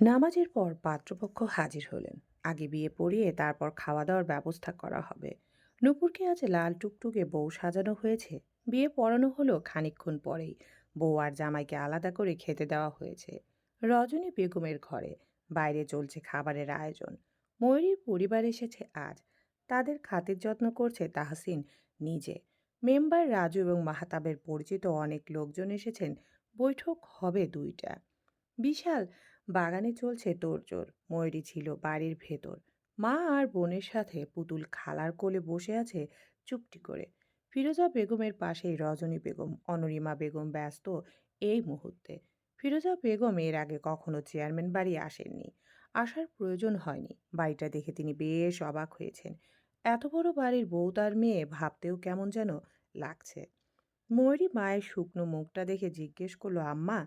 নামাজের পর পাত্রপক্ষ হাজির হলেন। আগে বিয়ে পড়িয়ে তারপর খাওয়া দাওয়ার ব্যবস্থা করা হবে। নূপুরকে আজ লাল টুকটুকে বউ সাজানো হয়েছে। বিয়ে পড়ানো হলো খানিকক্ষণ পরেই। বউ আর জামাইকে আলাদা করে খেতে দেওয়া হয়েছে রজনী বেগমের ঘরে। বাইরে চলছে খাবারের আয়োজন। ময়ূরীর পরিবার এসেছে আজ। তাদের খাতির যত্ন করছে তাহসিন নিজে। মেম্বার রাজু এবং মাহাতাবের পরিচিত অনেক লোকজন এসেছেন। বৈঠক হবে দুইটা। বিশাল বাগানে চলছে তোড়জোড়। ময়ূরী ছিল বাড়ির ভেতর। মা আর বোনের সাথে পুতুল খালার কোলে বসে আছে চুপটি করে। ফিরোজা বেগমের পাশেই রজনী বেগম, অনরিমা বেগম ব্যস্ত এই মুহূর্তে। ফিরোজা বেগম এর আগে কখনো চেয়ারম্যান বাড়ি আসেননি। আসার প্রয়োজন হয়নি। বাড়িটা দেখে তিনি বেশ অবাক হয়েছেন। এত বড় বাড়ির বউ তার মেয়ে, ভাবতেও কেমন যেন লাগছে। ময়ূরী মায়ের শুকনো মুখটা দেখে জিজ্ঞেস করলো, আম্মা,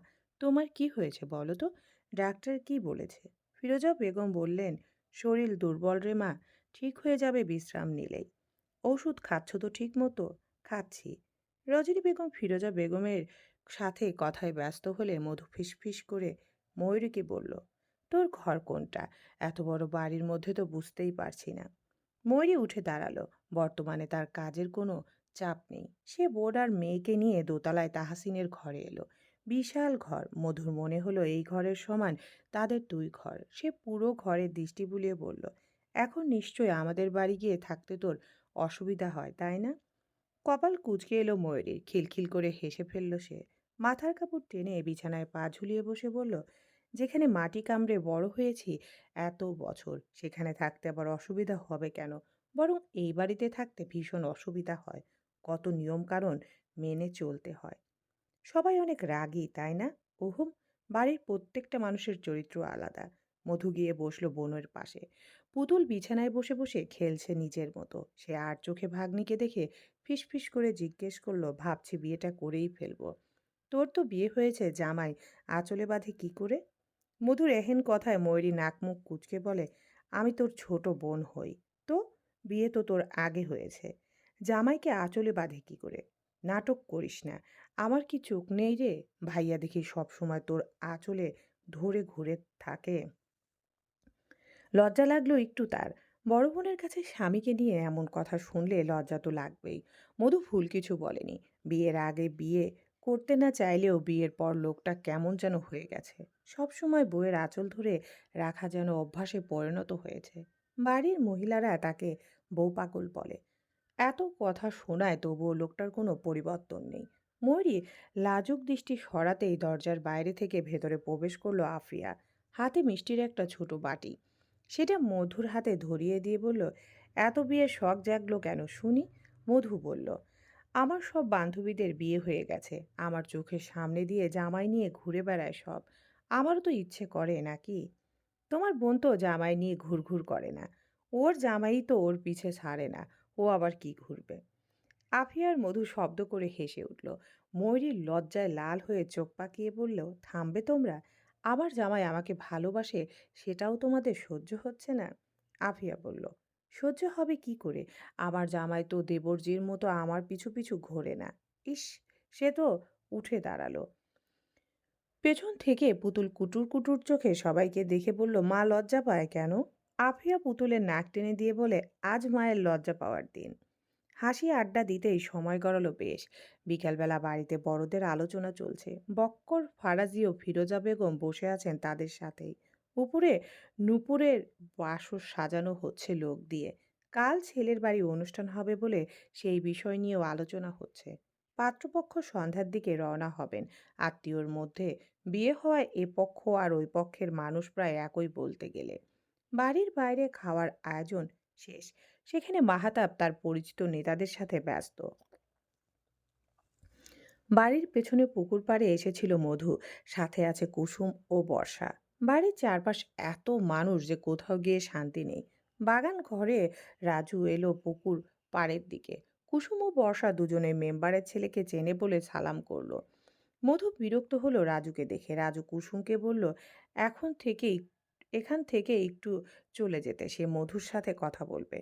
তোমার কি হয়েছে বলো তো? ডাক্তার কি বলেছে? ফিরোজা বেগম বললেন, শরীর দুর্বল রে মা, ঠিক হয়ে যাবে বিশ্রাম নিলেই। ওষুধ খাচ্ছ তো ঠিক মতো? খাচ্ছি। রজনী বেগম ফিরোজা বেগমের সাথে কথায় ব্যস্ত হলে মধু ফিসফিস করে ময়ূরীকে বলল, তোর ঘর কোনটা? এত বড় বাড়ির মধ্যে তো বুঝতেই পারছি না। ময়ূরী উঠে দাঁড়ালো। বর্তমানে তার কাজের কোনো চাপ নেই। সে বোর্ড আর মেয়েকে নিয়ে দোতলায় তাহাসিনের ঘরে এলো। বিশাল ঘর। মধুর মনে হলো এই ঘরের সমান তাদের দুই ঘর। সে পুরো ঘরের দৃষ্টি বুলিয়ে বলল, এখন নিশ্চয়ই আমাদের বাড়ি গিয়ে থাকতে তোর অসুবিধা হয়, তাই না? কপাল কুঁচকে এলো ময়ূরীর। খিলখিল করে হেসে ফেলল সে। মাথার কাপড় টেনে বিছানায় পা ঝুলিয়ে বসে বলল, যেখানে মাটি কামড়ে বড় হয়েছি এত বছর, সেখানে থাকতে আবার অসুবিধা হবে কেন? বরং এই বাড়িতে থাকতে ভীষণ অসুবিধা হয়। কত নিয়ম কানুন মেনে চলতে হয়। সবাই অনেক রাগী, তাই না? ওহুম, বাড়ির প্রত্যেকটা মানুষের চরিত্র আলাদা। মধু গিয়ে বসলো বোনের পাশে। পুতুল বিছানায় বসে বসে খেলছে নিজের মতো। সে আর চোখে ভাগ্নিকে দেখে ফিসফিস করে জিজ্ঞেস করলো, ভাবছি বিয়েটা করেই ফেলবো। তোর তো বিয়ে হয়েছে, জামাই আঁচলে বাঁধে কি করে? মধুর এহেন কথায় ময়ূরী নাক মুখ কুঁচকে বলে, আমি তোর ছোট বোন হই। তো বিয়ে তো তোর আগে হয়েছে। জামাইকে আঁচলে বাঁধে কি করে? নাটক করিস না। আমার কি চোখ নেই রে? ভাইয়া দেখি সব সময় তোর আঁচলে ধরে ঘুরে থাকে। লজ্জা লাগলো একটু তার। বড় বোনের কাছে স্বামীকে নিয়ে এমন কথা শুনলে লজ্জা তো লাগবেই। মধু ভুল কিছু বলেনি। বিয়ের আগে বিয়ে করতে না চাইলেও বিয়ের পর লোকটা কেমন যেন হয়ে গেছে। সব সময় বউয়ের আঁচল ধরে রাখা যেন অভ্যাসে পরিণত হয়েছে। বাড়ির মহিলারা তাকে বউ পাগল বলে। এত কথা শোনায় তবুও লোকটার কোনো পরিবর্তন নেই। ময়ূরী লাজুক দৃষ্টি সরাতেই দরজার বাইরে থেকে ভেতরে প্রবেশ করলো আফ্রিয়া। হাতে মিষ্টির একটা ছোট বাটি। সেটা মধুর হাতে ধরিয়ে দিয়ে বলল, এত বিয়ের শখ জাগলো কেন শুনি? মধু বলল, আমার সব বান্ধবীদের বিয়ে হয়ে গেছে। আমার চোখের সামনে দিয়ে জামাই নিয়ে ঘুরে বেড়ায় সব। আমারও তো ইচ্ছে করে নাকি? তোমার বোন তো জামাই নিয়ে ঘুরঘুর করে না। ওর জামাই তো ওর পিছে ছাড়ে না। ও আবার কি ঘুরবে? আফিয়ার মধু শব্দ করে হেসে উঠল। ময়ূরীর লজ্জায় লাল হয়ে চোখ পাকিয়ে বলল, থামবে তোমরা? আমার জামাই আমাকে ভালোবাসে, সেটাও তোমাদের সহ্য হচ্ছে না? আফিয়া বলল, সহ্য হবে কি করে? আমার জামাই তো দেবরজির মতো আমার পিছু পিছু ঘোরে না। ইস! সে তো উঠে দাঁড়ালো। পেছন থেকে পুতুল কুটুর কুটুর চোখে সবাইকে দেখে বলল, মা লজ্জা পায় কেন? আফিয়া পুতুলের নাক টেনে দিয়ে বলে, আজ মায়ের লজ্জা পাওয়ার দিন। হাসি আড্ডা দিতেই সময় গড়ালো বেশ। বিকালবেলা বাড়িতে বড়দের আলোচনা চলছে। বক্কর ফারাজি ও ফিরোজা বেগম বসে আছেন তাদের সাথেই। উপরে নূপুরের বাসর সাজানো হচ্ছে লোক দিয়ে। কাল ছেলের বাড়ি অনুষ্ঠান হবে বলে সেই বিষয় নিয়েও আলোচনা হচ্ছে। পাত্রপক্ষ সন্ধ্যার দিকে রওনা হবেন। আত্মীয়র মধ্যে বিয়ে হওয়ায় এ পক্ষ আর ওই পক্ষের মানুষ প্রায় একই বলতে গেলে। বাড়ির বাইরে খাওয়ার আয়োজন শেষ। সেখানে মাহাতাব তার পরিচিত নেতাদের সাথে ব্যস্ত। বাড়ির পেছনে পুকুর পাড়ে এসেছিল মধু। সাথে আছে কুসুম ও বর্ষা। বাড়ির চারপাশ এত মানুষ যে কোথাও গিয়ে শান্তি নেই। বাগান ঘরে রাজু এলো পুকুর পাড়ের দিকে। কুসুম ও বর্ষা দুজনে মেম্বারের ছেলেকে চেনে বলে সালাম করলো। মধু বিরক্ত হলো রাজুকে দেখে। রাজু কুসুমকে বলল, এখন থেকেই এখান থেকে একটু চলে যেতে, সে মধুর সাথে কথা বলবে।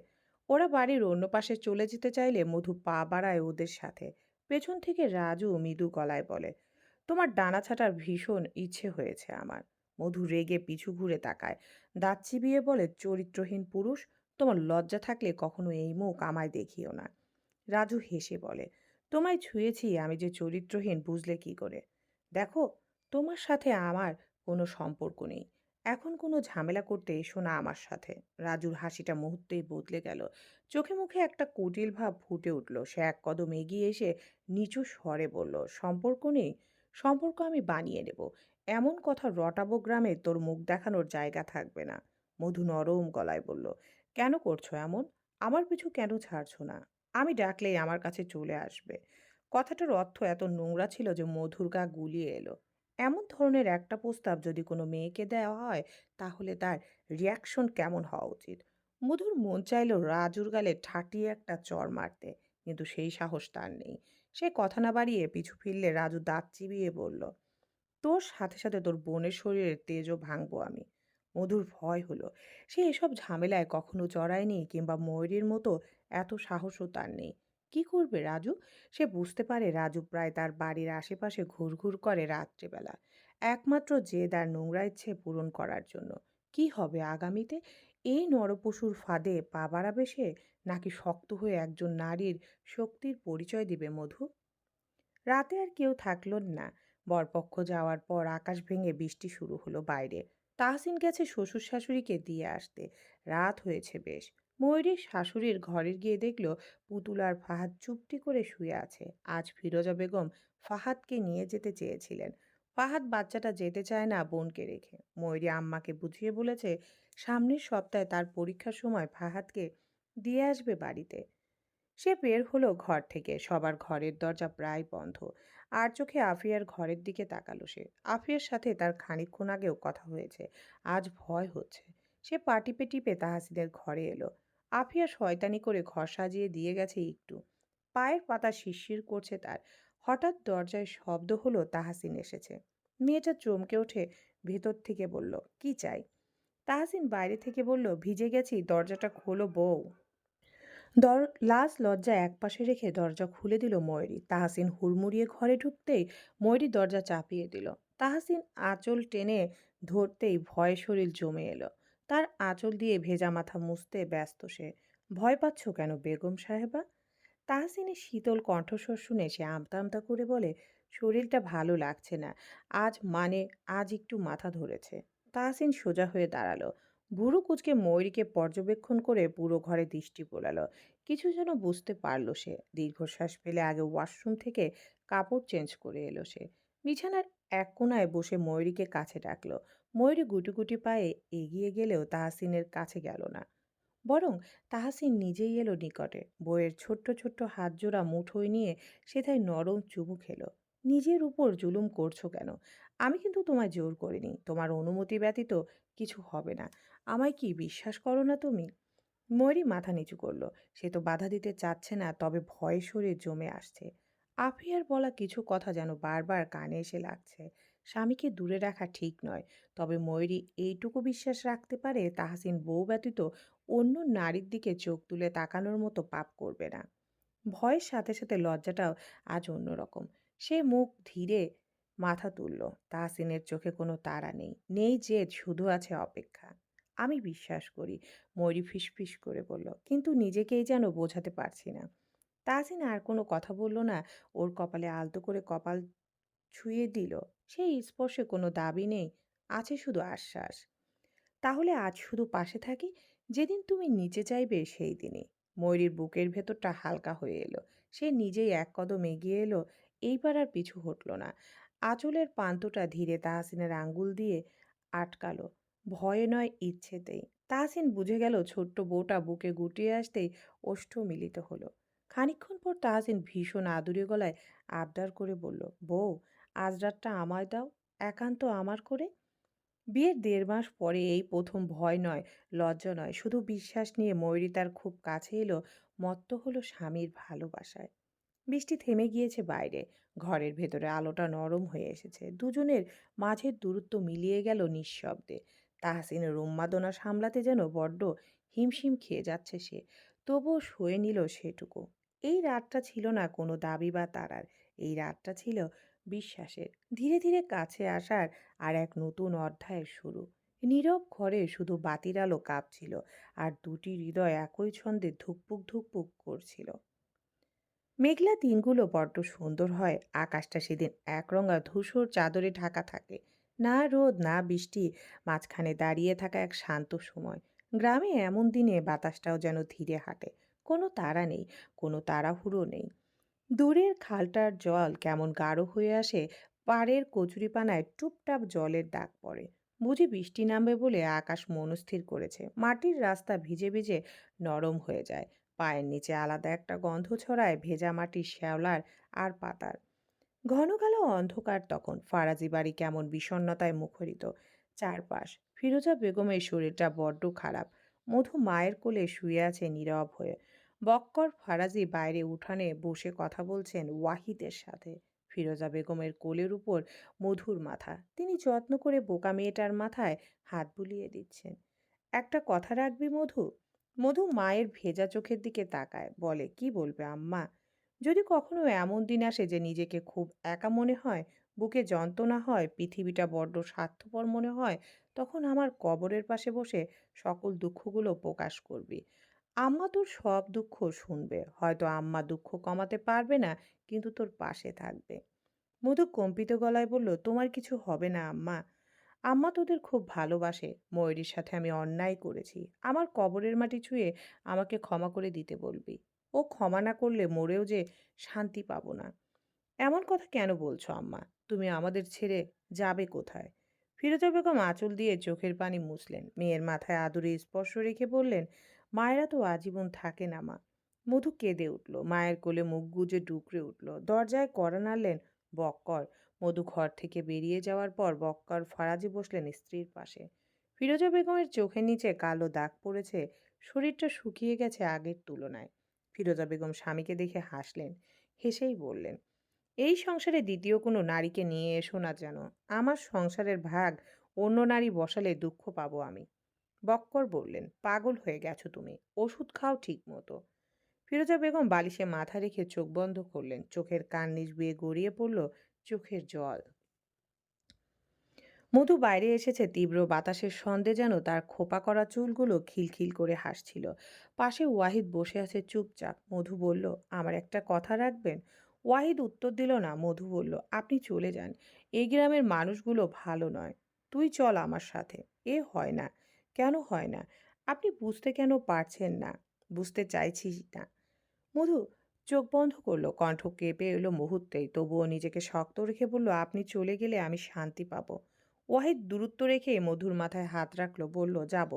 ওরা বাড়ির অন্য পাশে চলে যেতে চাইলে মধু পা বাড়ায় ওদের সাথে। পেছন থেকে রাজু মৃদু গলায় বলে, তোমার ডানা ছাটার ভীষণ ইচ্ছে হয়েছে আমার। মধু রেগে পিছু ঘুরে তাকায়, দাঁত চিবিয়ে বলে, চরিত্রহীন পুরুষ, তোমার লজ্জা থাকলে কখনো এই মুখ আমায় দেখিও না। রাজু হেসে বলে, তোমায় ছুঁয়েছি আমি যে চরিত্রহীন বুঝলে কি করে? দেখো, তোমার সাথে আমার কোনো সম্পর্ক নেই। এখন কোনো ঝামেলা করতে এসো না আমার সাথে। রাজুর হাসিটা মুহূর্তেই বদলে গেল। চোখে মুখে একটা কুটিল ভাব ফুটে উঠল। সে এক কদম এগিয়ে এসে নিচু স্বরে বলল, সম্পর্ক নেই? সম্পর্ক আমি বানিয়ে নেব। এমন কথা রটাবো গ্রামে, তোর মুখ দেখানোর জায়গা থাকবে না। মধু নরম গলায় বলল, কেন করছো এমন? আমার পিছু কেন ছাড়ছো না? আমি ডাকলেই আমার কাছে চলে আসবে। কথাটার অর্থ এত নোংরা ছিল যে মধুর গা গুলিয়ে এলো। এমন ধরনের একটা প্রস্তাব যদি কোনো মেয়েকে দেওয়া হয়, তাহলে তার রিয়াকশন কেমন হওয়া উচিত? মধুর মন চাইল রাজুর গালে ঠাটিয়ে একটা চড় মারতে, কিন্তু সেই সাহস তার নেই। সে কথা না বাড়িয়ে পিছু ফিরলে রাজু দাঁত চিবিয়ে বলল, তোর সাথে সাথে তোর বোনের শরীরের তেজও ভাঙবো আমি। মধুর ভয় হলো। সে এসব ঝামেলায় কখনো জড়ায়নি, কিংবা ময়ূরীর মতো এত সাহসও তার নেই। কি করবে রাজু? সে বুঝতে পারে রাজু প্রায় তার বাড়ির আশেপাশে ঘুরঘুর করে রাত্রিবেলা, একমাত্র জেদ আর নোংরা ইচ্ছে পূরণ করার জন্য। কি হবে আগামীতে? এই নরপশুর ফাঁদে পা বাড়াবে সে, নাকি শক্ত হয়ে একজন নারীর শক্তির পরিচয় দিবে মধু? রাতে আর কেউ থাকল না। বরপক্ষ যাওয়ার পর আকাশ ভেঙে বৃষ্টি শুরু হলো বাইরে। তাহসিন গেছে শ্বশুর শাশুড়িকে দিয়ে আসতে। রাত হয়েছে বেশ। ময়ূরীর শাশুড়ির ঘরে গিয়ে দেখলো পুতুল আর ফাহাদ চুপটি করে শুয়ে আছে। আজ ফিরোজা বেগম ফাহাদকে নিয়ে যেতে চেয়েছিলেন। ফাহাদ বাচ্চাটা যেতে চায় না বোনকে রেখে। ময়ূরী আম্মাকে বুঝিয়ে বলেছে সামনের সপ্তাহে তার পরীক্ষার সময় ফাহাদকে দিয়ে আসবে বাড়িতে। সে বের হলো ঘর থেকে। সবার ঘরের দরজা প্রায় বন্ধ। আর চোখে আফিয়ার ঘরের দিকে তাকালো সে। আফিয়ার সাথে তার খানিকক্ষণ আগেও কথা হয়েছে। আজ ভয় হচ্ছে। সে পা টিপে টিপে তাহসিনের ঘরে এলো। আফিয়া শয়তানি করে ঘর সাজিয়ে দিয়ে গেছে একটু। পায়ের পাতা শিরশির করছে তার। হঠাৎ দরজায় শব্দ হলো, তাহসিন এসেছে। মেয়েটা চমকে উঠে ভেতর থেকে বলল, কি চাই? তাহসিন বাইরে থেকে বলল, ভিজে গেছি, দরজাটা খোলো বউ। দর লাজ লজ্জা একপাশে রেখে দরজা খুলে দিল ময়ূরী। তাহসিন হুড়মুড়িয়ে ঘরে ঢুকতেই ময়ূরী দরজা চাপিয়ে দিল। তাহসিন আঁচল টেনে ধরতেই ভয়ে শরীর জমে এলো। তার আঁচল দিয়ে ভেজা মাথা মুছতে ব্যস্ত সে। ভয় পাচ্ছ কেন বেগম সাহেবা? তাহসিনের শীতল কণ্ঠস্বর শুনে সে আমতা আমতা করে বলে, শরীরটা ভালো লাগছে না। আজ মানে আজ একটু মাথা ধরেছে। তাহসিন সোজা হয়ে দাঁড়ালো। ভুরু কুঁচকে ময়ূরীকে পর্যবেক্ষণ করে পুরো ঘরে দৃষ্টি বোলালো। কিছু যেন বুঝতে পারলো সে। দীর্ঘশ্বাস ফেলে আগে ওয়াশরুম থেকে কাপড় চেঞ্জ করে এলো সে। বিছানার এক কোণায় বসে ময়ূরীকে কাছে ডাকলো। ময়ূরী গুটি গুটি পায়ে এগিয়ে গেলেও তাহসিনের কাছে গেল না। বরং তাহসিন নিজেই এলো নিকটে। বইয়ের ছোট্ট ছোট্ট হাতজোড়া মুঠোয় নিয়ে সেথায় নরম চুমু খেলো। নিজের উপর জুলুম করছো কেন? আমি কিন্তু তোমায় জোর করিনি। তোমার অনুমতি ব্যতীত কিছু হবে না। আমায় কি বিশ্বাস করো না তুমি? ময়ূরী মাথা নিচু করলো। সে তো বাধা দিতে চাচ্ছে না, তবে ভয়ে শরীর জমে আসছে। আফিয়ার বলা কিছু কথা যেন বারবার কানে এসে লাগছে। স্বামীকে দূরে রাখা ঠিক নয়, তবে ময়ূরী এইটুকু বিশ্বাস রাখতে পারে তাহসিন বউ ব্যতীত অন্য নারীর দিকে চোখ তুলে তাকানোর মতো পাপ করবে না। ভয়ের সাথে সাথে লজ্জাটাও আজ অন্যরকম। সে মুখ ধীরে মাথা তুলল। তাহসিনের চোখে কোনো তাড়া নেই, নেই জেদ, শুধু আছে অপেক্ষা। আমি বিশ্বাস করি, ময়ূরী ফিসফিস করে বলল, কিন্তু নিজেকেই যেন বোঝাতে পারছি না। তাহসিন আর কোনো কথা বলল না। ওর কপালে আলতো করে কপাল ছুঁয়ে দিল। সেই স্পর্শে কোনো দাবি নেই, আছে শুধু আশ্বাস। তাহলে আজ শুধু পাশে থাকি, যেদিন তুমি নিচে চাইবে সেই দিনই। ময়ূরীর বুকের ভেতরটা হালকা হয়ে এলো। সে নিজেই এক কদম এগিয়ে এলো। এইবার আর পিছু হটল না। আঁচলের প্রান্তটা ধীরে তাহসিনের আঙ্গুল দিয়ে আটকালো। ভয়ে নয়, ইচ্ছেতেই। তাহসিন বুঝে গেল ছোট্ট বউটা বুকে গুটিয়ে আসতেই ওষ্ঠ মিলিত হলো। খানিকক্ষণ পর তাহসিন ভীষণ আদুরে গলায় আবদার করে বলল, বউ, আজ রাতটা আমায় দাও, একান্ত আমার করে। বিয়ের ১.৫ মাস পরে এই প্রথম ভয় নয়, লজ্জা নয়, শুধু বিশ্বাস নিয়ে ময়ূরী তার খুব কাছে এলো। মত্ত হলো স্বামীর ভালোবাসায়। বৃষ্টি থেমে গিয়েছে বাইরে। ঘরের ভেতরে আলোটা নরম হয়ে এসেছে। দুজনের মাঝের দূরত্ব মিলিয়ে গেল নিঃশব্দে। তাহসিনের উন্মাদনা সামলাতে যেন বড্ড হিমশিম খেয়ে যাচ্ছে সে। তবুও সয়ে নিল সেটুকু। এই রাতটা ছিল না কোনো দাবি বা তাড়ার। এই রাতটা ছিল বিশ্বাসের। ধীরে ধীরে কাছে আসার আর এক নতুন অধ্যায়ের শুরু। নীরব ঘরে শুধু বাতির আলো কাঁপছিল, আর দুটি হৃদয় একই ছন্দে ধুকপুক ধুকপুক করছিল। মেঘলা দিনগুলো বড্ড সুন্দর হয়। আকাশটা সেদিন একরঙা ধূসর চাদরে ঢাকা থাকে। না রোদ না বৃষ্টি, মাঝখানে দাঁড়িয়ে থাকা এক শান্ত সময়। গ্রামে এমন দিনে বাতাসটাও যেন ধীরে হাঁটে। কোনো তাড়া নেই, কোনো তাড়াহুড়ো নেই। দূরের খালটার জল কেমন গাঢ় হয়ে আসে, পাড়ের কচুরিপানায় টুপটাপ জলের দাগ পড়ে। বুঝি বৃষ্টি নামবে বলে আকাশ মনস্থির করেছে। মাটির রাস্তা ভিজে ভিজে নরম হয়ে যায়। পায়ের নিচে আলাদা একটা গন্ধ ছড়ায়, ভেজা মাটির শ্যাওলার আর পাতার। ঘন কালো অন্ধকার তখন। ফারাজি বাড়ি কেমন বিষণ্ণতায় মুখরিত। চারপাশ। ফিরোজা বেগমের শরীরটা বড্ড খারাপ। মধু মায়ের কোলে শুয়ে আছে নীরব হয়ে। বক্কর ফারাজি বাইরে উঠানে বসে কথা বলছেন ওয়াহিদের সাথে। ফিরোজা বেগমের কোলের উপর মধুর মাথা। তিনি যত্ন করে বোকা মেয়েটার মাথায় হাত বুলিয়ে দিচ্ছেন। একটা কথা রাখবি মধু? মধু মায়ের ভেজা চোখের দিকে তাকায়, বলে, কি বলবে আম্মা? যদি কখনো এমন দিন আসে যে নিজেকে খুব একা মনে হয়, বুকে যন্ত্রণা হয়, পৃথিবীটা বড্ড স্বার্থপর মনে হয়, তখন আমার কবরের পাশে বসে সকল দুঃখগুলো প্রকাশ করবি। আম্মা তোর সব দুঃখ শুনবে। হয়তো আম্মা দুঃখ কমাতে পারবে না, কিন্তু তোর পাশে থাকবে। মধু কম্পিত গলায় বলল, তোমার কিছু হবে না আম্মা। আম্মা তোদের খুব ভালোবাসে। ময়ূরীর সাথে আমি অন্যায় করেছি। আমার কবরের মাটি ছুঁয়ে আমাকে ক্ষমা করে দিতে বলবি। ও ক্ষমা না করলে মরেও যে শান্তি পাবো না। এমন কথা কেন বলছো আম্মা? তুমি আমাদের ছেড়ে যাবে কোথায়? ফিরোজা বেগম আঁচল দিয়ে চোখের পানি মুছলেন। মেয়ের মাথায় আদুরে স্পর্শ রেখে বললেন, মায়েরা তো আজীবন থাকে না মা। মধু কেঁদে উঠল। মায়ের কোলে মুখ গুজে ডুকরে উঠল। দরজায় কড়া নাড়লেন বক্কর। মধু ঘর থেকে বেরিয়ে যাওয়ার পর বক্কর ফারাজি বসলেন স্ত্রীর পাশে। ফিরোজা বেগমের চোখের নিচে কালো দাগ পড়েছে। শরীরটা শুকিয়ে গেছে আগের তুলনায়। ফিরোজা বেগম স্বামীকে দেখে হাসলেন। হেসেই বললেন, এই সংসারে দ্বিতীয় কোনো নারীকে নিয়ে এসো না যেন। আমার সংসারের ভাগ অন্য নারী বসালে দুঃখ পাবো আমি। বক্কর বললেন, পাগল হয়ে গেছো তুমি। ওষুধ খাও ঠিক মতো। ফিরোজা বেগম বালিশে মাথা রেখে চোখ বন্ধ করলেন। চোখের কান নিচ বেয়ে গড়িয়ে পড়ল চোখের জল। মধু বাইরে এসেছে। তীব্র বাতাসের ছন্দে যেন তার খোঁপা করা চুলগুলো খিলখিল করে হাসছিল। পাশে ওয়াহিদ বসে আছে চুপচাপ। মধু বলল, আমার একটা কথা রাখবেন? ওয়াহিদ উত্তর দিল না। মধু বলল, আপনি চলে যান। এই গ্রামের মানুষগুলো ভালো নয়। তুই চল আমার সাথে। এ হয় না। কেন হয় না? আপনি বুঝতে কেন পারছেন না? বুঝতে চাইছি না। মধু চোখ বন্ধ করলো। কণ্ঠ কেঁপে এলো মুহূর্তেই। তবুও নিজেকে শক্ত রেখে বলল, আপনি চলে গেলে আমি শান্তি পাবো। ওয়াহিদ দূরত্ব রেখে মধুর মাথায় হাত রাখলো। বলল, যাব,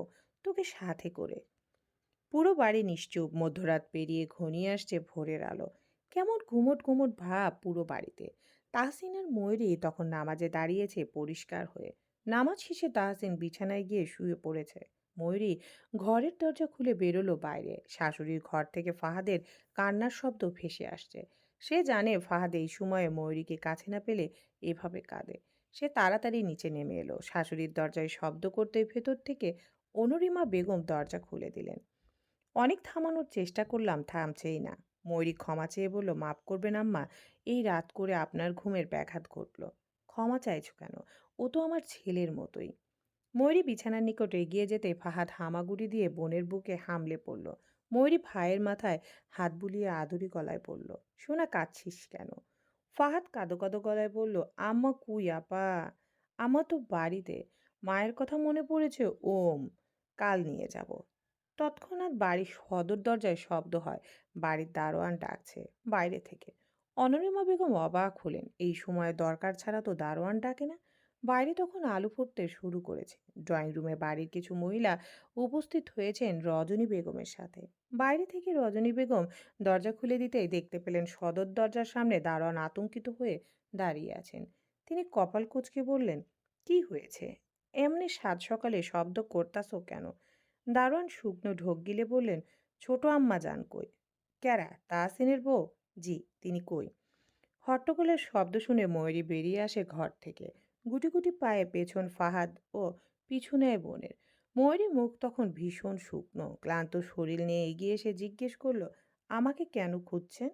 তোকে সাথে করে। পুরো বাড়ি নিশ্চুপ। মধ্যরাত পেরিয়ে ঘনিয়ে আসছে ভোরের আলো। কেমন ঘুমট ঘুমট ভাব পুরো বাড়িতে। তাহসিন আর ময়ূরী তখন নামাজে দাঁড়িয়েছে পরিষ্কার হয়ে। নামাজ শেষে তাহসিন বিছানায় গিয়ে শুয়ে পড়েছে। ময়ূরী ঘরের দরজা খুলে বেরোলো বাইরে। শাশুড়ির ঘর থেকে ফাহাদের কান্নার শব্দ ভেসে আসছে। সে জানে ফাহাদ এই সময়ে ময়ূরীকে কাছে না পেলে এভাবে কাঁদে। সে তাড়াতাড়ি নিচে নেমে এলো। শাশুড়ির দরজায় শব্দ করতে ভেতর থেকে অনুরিমা বেগম দরজা খুলে দিলেন। অনেক থামানোর চেষ্টা করলাম, থামছেই না। ময়ূরী ক্ষমা চেয়ে বলল, মাফ করবেন আম্মা। এই রাত করে আপনার ঘুমের ব্যাঘাত ঘটল। ক্ষমা চাইছো কেন? ও তো আমার ছেলের মতোই। ময়ূরী বিছানার নিকট এগিয়ে যেতে ফাহাদ হামাগুড়ি দিয়ে বোনের বুকে হামলে পড়ল। ময়ূরী ভাইয়ের মাথায় হাত বুলিয়ে আদুরি গলায় বলল, সোনা কাঁদছিস কেন? ফাহাদ কাঁদো কাঁদো গলায় বলল, আম্মা কুই আপা? আম্মা তো বাড়িতে। মায়ের কথা মনে পড়েছে। ওম, কাল নিয়ে যাব। তৎক্ষণাৎ বাড়ির সদর দরজায় শব্দ হয়। বাড়ির দারোয়ান ডাকছে বাইরে থেকে। অনরিমা বেগম অবাক হলেন। এই সময় দরকার ছাড়া তো দারোয়ান ডাকে না। বাইরে তখন আলো ফুটতে শুরু করেছে। ড্রয়িং রুমে বাড়ির কিছু মহিলা উপস্থিত হয়েছেন রজনী বেগমের সাথে। বাইরে থেকে রজনী বেগম দরজা খুলে দিতেই দেখতে পেলেন সদর দরজার সামনে দারোয়ান আতঙ্কিত হয়ে দাঁড়িয়ে আছেন। তিনি কপাল কুঁচকে বললেন, কি হয়েছে? এমনি সাত সকালে শব্দ করতাছো কেন? দারোয়ান শুকনো ঢোক গিলে বললেন, ছোট আম্মা যান কই? ক্যারা তাহসিনের বউ? জি, তিনি কই? হট্টগোলের শব্দ শুনে ময়ূরী বেরিয়ে আসে ঘর থেকে। গুটি গুটি পায়ে পেছন ফাহাদ ও পিছু নেয় বোনের। ময়ূরী মুখ তখন ভীষণ শুকনো। ক্লান্ত শরীর নিয়ে এগিয়ে এসে জিজ্ঞেস করলো, আমাকে কেন খুঁজছেন?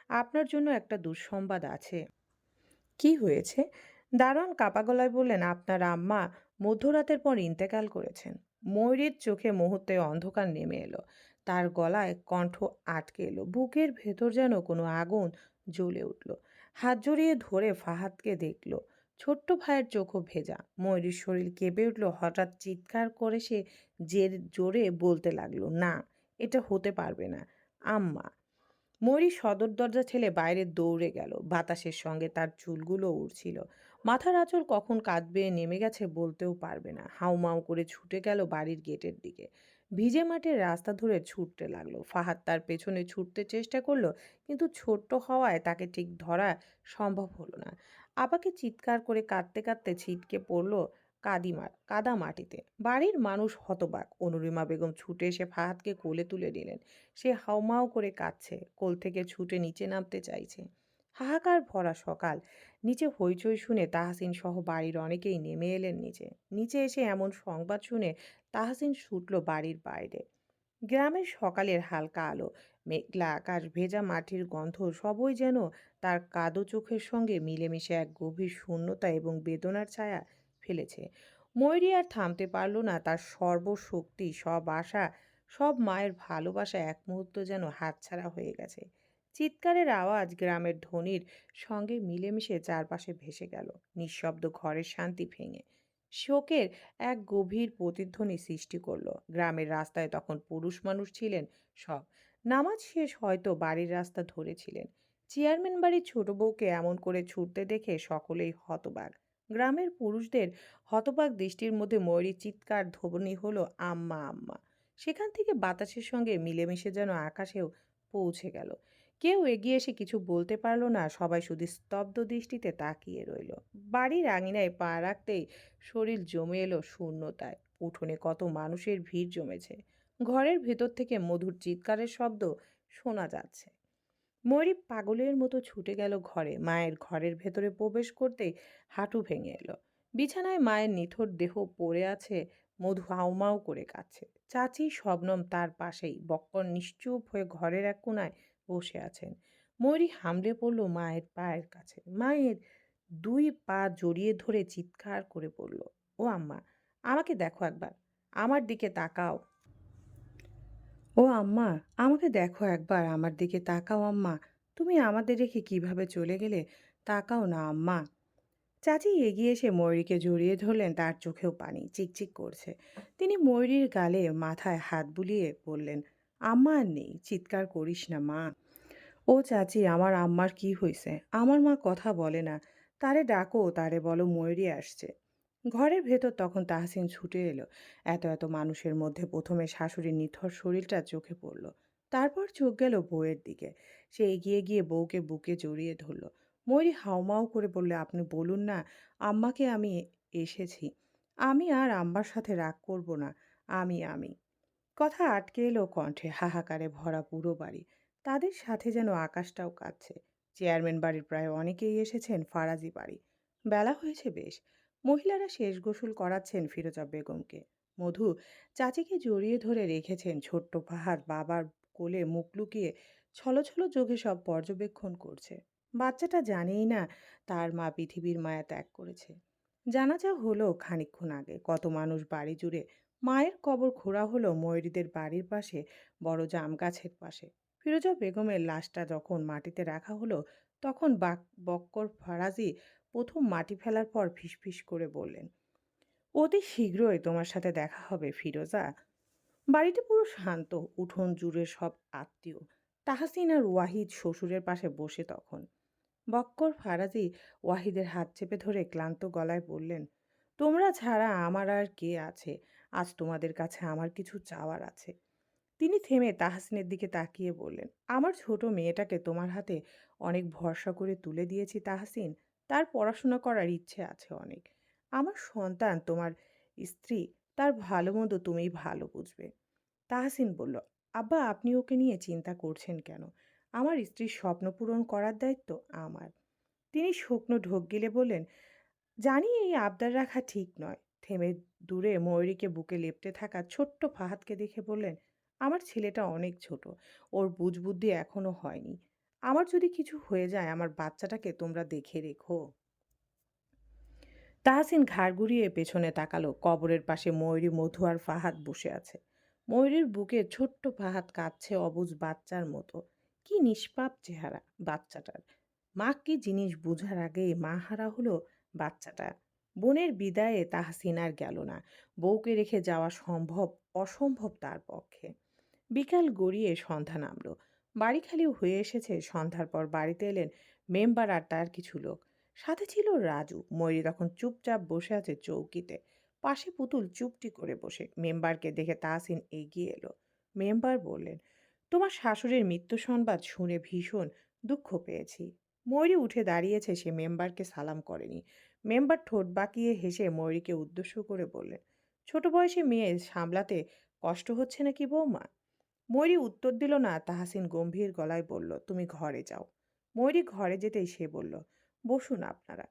আপনার জন্য একটা দুঃসংবাদ আছে। কি হয়েছে? দারোয়ান কাপা গলায় বললেন, আপনার আম্মা মধ্যরাতের পর ইন্তেকাল করেছেন। ময়ূরীর চোখে মুহূর্তে অন্ধকার নেমে এলো। তার গলায় কণ্ঠ আটকে এলো, বুকের ভেতর যেন কোনো আগুন জ্বলে উঠল। হাত জড়িয়ে ধরে ফাহাদকে দেখলো। ছোট্ট ভাইয়ের চোখও ভেজা। ময়ূরীর শরীর কেঁপে উঠল। হঠাৎ চিৎকার করে সে জোরে বলতে লাগলো, না, এটা হতে পারবে না। আম্মা। ময়ূরী সদর দরজা ঠেলে বাইরে দৌড়ে গেল। বাতাসের সঙ্গে তার চুলগুলো উড়ছিল। মাথার আঁচল কখন কাঁধ বেয়ে নেমে গেছে বলতেও পারবে না। হাউমাউ করে ছুটে গেল বাড়ির গেটের দিকে। ভিজে মাটির রাস্তা ধরে ছুটতে লাগলো। ফাহাদ তার পেছনে ছুটতে চেষ্টা করলো, কিন্তু ছোট্ট হওয়ায় তাকে ঠিক ধরা সম্ভব হলো না। আপাকে চিৎকার করে কাঁদতে কাঁদতে ছিটকে পড়লো কাদা মাটিতে। বাড়ির মানুষ হতবাক। অনুরিমা বেগম ছুটে এসে ফাহাদকে কোলে তুলে নিলেন। সে হাউমাউ করে কাঁদছে, কোল থেকে ছুটে নিচে নামতে চাইছে। হাহাকার ভরা সকাল। নিচে হইচই শুনে তাহসিন সহ বাড়ির অনেকেই নেমে এলেন নিচে। নিচে এসে এমন সংবাদ শুনে তাহসিন ছুটল বাড়ির বাইরে। গ্রামের সকালের হালকা আলো, মেঘলা আকাশ, ভেজা মাটির গন্ধ সবই যেন তার কাদো চোখের সঙ্গে মিলেমিশে এক গভীর শূন্যতা এবং বেদনার ছায়া ফেলেছে। ময়ূরী আর থামতে পারল না। তার সর্বশক্তি, সব আশা, সব মায়ের ভালোবাসা এক মুহূর্ত যেন হাতছাড়া হয়ে গেছে। চিৎকারের আওয়াজ গ্রামের ধ্বনির সঙ্গে মিলেমিশে চারপাশে ভেসে গেল, নিঃশব্দ ঘরের শান্তি ভেঙে শোকের এক গভীর প্রতিধ্বনি সৃষ্টি করলো। গ্রামের রাস্তায় তখন পুরুষ মানুষ ছিলেন সব। নামাজ শেষ হয়তো বাড়ির রাস্তা ধরেছিলেন। চেয়ারম্যান বাড়ির ছোট বউকে এমন করে ছুটতে দেখে সকলেই হতবাক। গ্রামের পুরুষদের হতবাক দৃষ্টির মধ্যে ময়ূরীর চিৎকার ধ্বনি হলো, আম্মা আম্মা। সেখান থেকে বাতাসের সঙ্গে মিলেমিশে যেন আকাশেও পৌঁছে গেল। কেউ এগিয়ে এসে কিছু বলতে পারলো না। সবাই শুধু স্তব্ধ দৃষ্টিতে তাকিয়ে রইল। বাড়ির আঙিনায় পা রাখতেই শরীর জমে এলো শূন্যতায়। উঠোনে কত মানুষের ভিড় জমেছে। ঘরের ভেতর থেকে মধুর চিৎকারের শব্দ শোনা যাচ্ছে। ময়ূরী পাগলের মতো ছুটে গেল ঘরে। মায়ের ঘরের ভেতরে প্রবেশ করতেই হাঁটু ভেঙে এলো। বিছানায় মায়ের নিথর দেহ পড়ে আছে। মধু হাউমাউ করে কাঁদছে। চাচি শবনম তার পাশেই। বক্কর নিশ্চুপ হয়ে ঘরের এক কোণায় বসে আছেন। ময়ূরী হামলে পড়ল মায়ের পায়ের কাছে। মায়ের দুই পা জড়িয়ে ধরে চিৎকার করে বলল, ও আম্মা, আমাকে দেখো একবার, আমার দিকে তাকাও। ও আম্মা, আমাকে দেখো একবার, আমার দিকে তাকাও আম্মা। তুমি আমাদের রেখে কিভাবে চলে গেলে? তাকাও না আম্মা। চাচি এগিয়ে এসে ময়ূরীকে জড়িয়ে ধরলেন। তার চোখেও পানি চিকচিক করছে। তিনি ময়ূরীর গালে মাথায় হাত বুলিয়ে বললেন, আম্মা আর নেই, চিৎকার করিস না মা। ও চাচি, আমার আম্মার কি হইছে? আমার মা কথা বলে না। তারে ডাকো, তারে বলো ময়ূরী আসছে। ঘরের ভেতর তখন তাহসিন ছুটে এলো। এত মানুষের মধ্যে প্রথমে শাশুড়ির নিথর শরীরটা চোখে পড়ল। তারপর চোখ গেল বউয়ের দিকে। সে এগিয়ে গিয়ে বউকে বুকে জড়িয়ে ধরল। ময়ূরী হাউমাউ করে বললে, আপনি বলুন না আম্মাকে আমি এসেছি। আমি আর আম্মার সাথে রাগ করব না। আমি কথা আটকে এলো কণ্ঠে। হাহাকারে ভরা পুরো বাড়ি। তাদের সাথে যেন আকাশটাও কাঁদছে। চেয়ারম্যান বাড়ির প্রায় অনেকেই এসেছেন ফারাজি বাড়ি। বেলা হয়েছে বেশ। মহিলারা শেষ গোসল করাচ্ছেন ফিরোজা বেগমকে। মধু চাচিকে জড়িয়ে ধরে রেখেছেন। ছোট্ট ফাহাদ বাবার কোলে মুখ লুকিয়ে ছলছল চোখে সব পর্যবেক্ষণ করছে। বাচ্চাটা জানেই না তার মা পৃথিবীর মায়া ত্যাগ করেছে। জানাজা হলো খানিকক্ষণ আগে। কত মানুষ বাড়ি জুড়ে। মায়ের কবর খোঁড়া হলো ময়ূরীদের বাড়ির পাশে, বড় জাম গাছের পাশে। ফিরোজা বেগমের লাশটা যখন মাটিতে রাখা হলো, তখন বক্কর ফারাজি প্রথম মাটি ফেলার পর ফিসফিস করে বললেন, অতি শীঘ্রই তোমার সাথে দেখা হবে ফিরোজা। বাড়িটা পুরো শান্ত। উঠোন জুড়ে সব আত্মীয়। তাহসিন আর ওয়াহিদ শ্বশুরের পাশে বসে তখন। বক্কর ফারাজি ওয়াহিদের হাত চেপে ধরে ক্লান্ত গলায় বললেন, তোমরা ছাড়া আমার আর কে আছে? আজ তোমাদের কাছে আমার কিছু চাওয়ার আছে। তিনি থেমে তাহসিনের দিকে তাকিয়ে বললেন, আমার ছোট মেয়েটাকে তোমার হাতে অনেক ভরসা করে তুলে দিয়েছি তাহসিন। তার পড়াশোনা করার ইচ্ছে আছে অনেক। আমার সন্তান, তোমার স্ত্রী, তার ভালো মন্দ তুমিই ভালো বুঝবে। তাহসিন বলল, আব্বা, আপনি ওকে নিয়ে চিন্তা করছেন কেন? আমার স্ত্রীর স্বপ্ন পূরণ করার দায়িত্ব আমার। তিনি শুকনো ঢোক গিলে বললেন, জানি এই আবদার রাখা ঠিক নয়। থেমে দূরে ময়ূরীকে বুকে লেপ্টে থাকা ছোট্ট ফাহাদকে দেখে বললেন, আমার ছেলেটা অনেক ছোট। ওর বুঝবুদ্ধি এখনো হয়নি। আমার যদি কিছু হয়ে যায় আমার বাচ্চাটাকে তোমরা দেখে রেখো। তাহসিন ঘাড় ঘুরিয়ে পেছনে তাকালো। কবরের পাশে ময়ূরী, মধু আর ফাহাদ বসে আছে। ময়ূরীর বুকে ছোট্ট ফাহাদ কাঁদছে অবুঝ বাচ্চার মতো। কি নিষ্পাপ চেহারা বাচ্চাটার! মা কি জিনিস বুঝার আগেই মা হারা হলো বাচ্চাটা। বোনের বিদায়ে তাহসিন আর গেল না। বউকে রেখে যাওয়া সম্ভব অসম্ভব তার পক্ষে। বিকাল গড়িয়ে সন্ধ্যা নামলো। বাড়ি খালি হয়ে এসেছে। সন্ধ্যার পর বাড়িতে এলেন মেম্বার আর তার কিছু লোক। সাথে ছিল রাজু। ময়ূরী তখন চুপচাপ বসে আছে চৌকিতে। পাশে পুতুল চুপটি করে বসে। মেম্বারকে দেখে তাহসিন এগিয়ে এলো। মেম্বার বললেন, তোমার শাশুড়ির মৃত্যু সংবাদ শুনে ভীষণ দুঃখ পেয়েছি। ময়ূরী উঠে দাঁড়িয়েছে। সে মেম্বারকে সালাম করেনি। মেম্বার ঠোঁট বাঁকিয়ে হেসে ময়ূরীকে উদ্দেশ্য করে বললেন, ছোট বয়সে মেয়ে সামলাতে কষ্ট হচ্ছে নাকি বৌমা? ময়ূরী উত্তর দিল না। তাহসিন গম্ভীর গলায় বলল, তুমি ঘরে যাও। ময়ূরী ঘরে যেতেই সে বলল, বসুন আপনারা।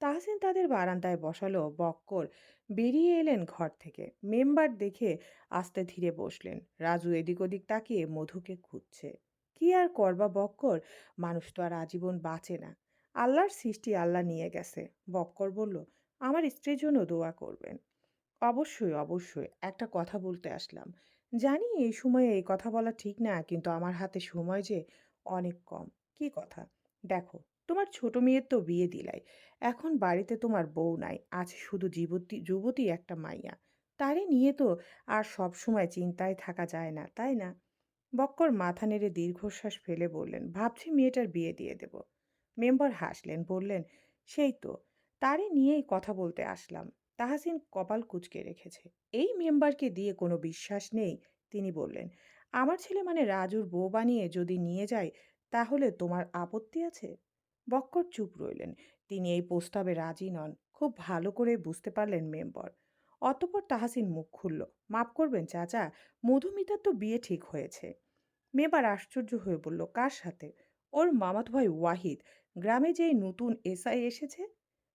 তাহসিন তাদের বারান্দায় বসালো। বক্কর বেরিয়ে এলেন ঘর থেকে। মেম্বার দেখে আস্তে ধীরে বসলেন। রাজু এদিক ওদিক তাকিয়ে মধুকে খুঁজছে। কি আর করবা বক্কর, মানুষ তো আর আজীবন বাঁচে না। আল্লাহর সৃষ্টি আল্লাহ নিয়ে গেছে। বক্কর বলল, আমার স্ত্রীর জন্য দোয়া করবেন। অবশ্যই, অবশ্যই। একটা কথা বলতে আসলাম। জানি এই সময়ে এই কথা বলা ঠিক না, কিন্তু আমার হাতে সময় যে অনেক কম। কি কথা? দেখো, তোমার ছোট মেয়ের তো বিয়ে দিলাই। এখন বাড়িতে তোমার বউ নাই। আছে শুধু যুবতী একটা মাইয়া। তারে নিয়ে তো আর সবসময় চিন্তায় থাকা যায় না, তাই না? বক্কর মাথা নেড়ে দীর্ঘশ্বাস ফেলে বললেন, ভাবছি মেয়েটার বিয়ে দিয়ে দেব। মেম্বার হাসলেন, বললেন, সেই তো, তারই নিয়েই কথা বলতে আসলাম। তাহসিন কপাল কুঁচকে রেখেছে। এই মেম্বারকে দিয়ে কোনো বিশ্বাস নেই। তিনি বললেন, আমার ছেলে মানে রাজুর বউ বানিয়ে যদি নিয়ে যায়, তাহলে তোমার আপত্তি আছে? বক্কর চুপ রইলেন। তিনি এই প্রস্তাবে রাজি নন। খুব ভালো করে বুঝতে পারলেন মেম্বার। অতঃপর তাহসিন মুখ খুলল, মাফ করবেন চাচা, মধুমিতার তো বিয়ে ঠিক হয়েছে। মেবার আশ্চর্য হয়ে বলল, কার সাথে? ওর মামাতো ভাই ওয়াহিদ। গ্রামে যেই নতুন এসআই এসেছে।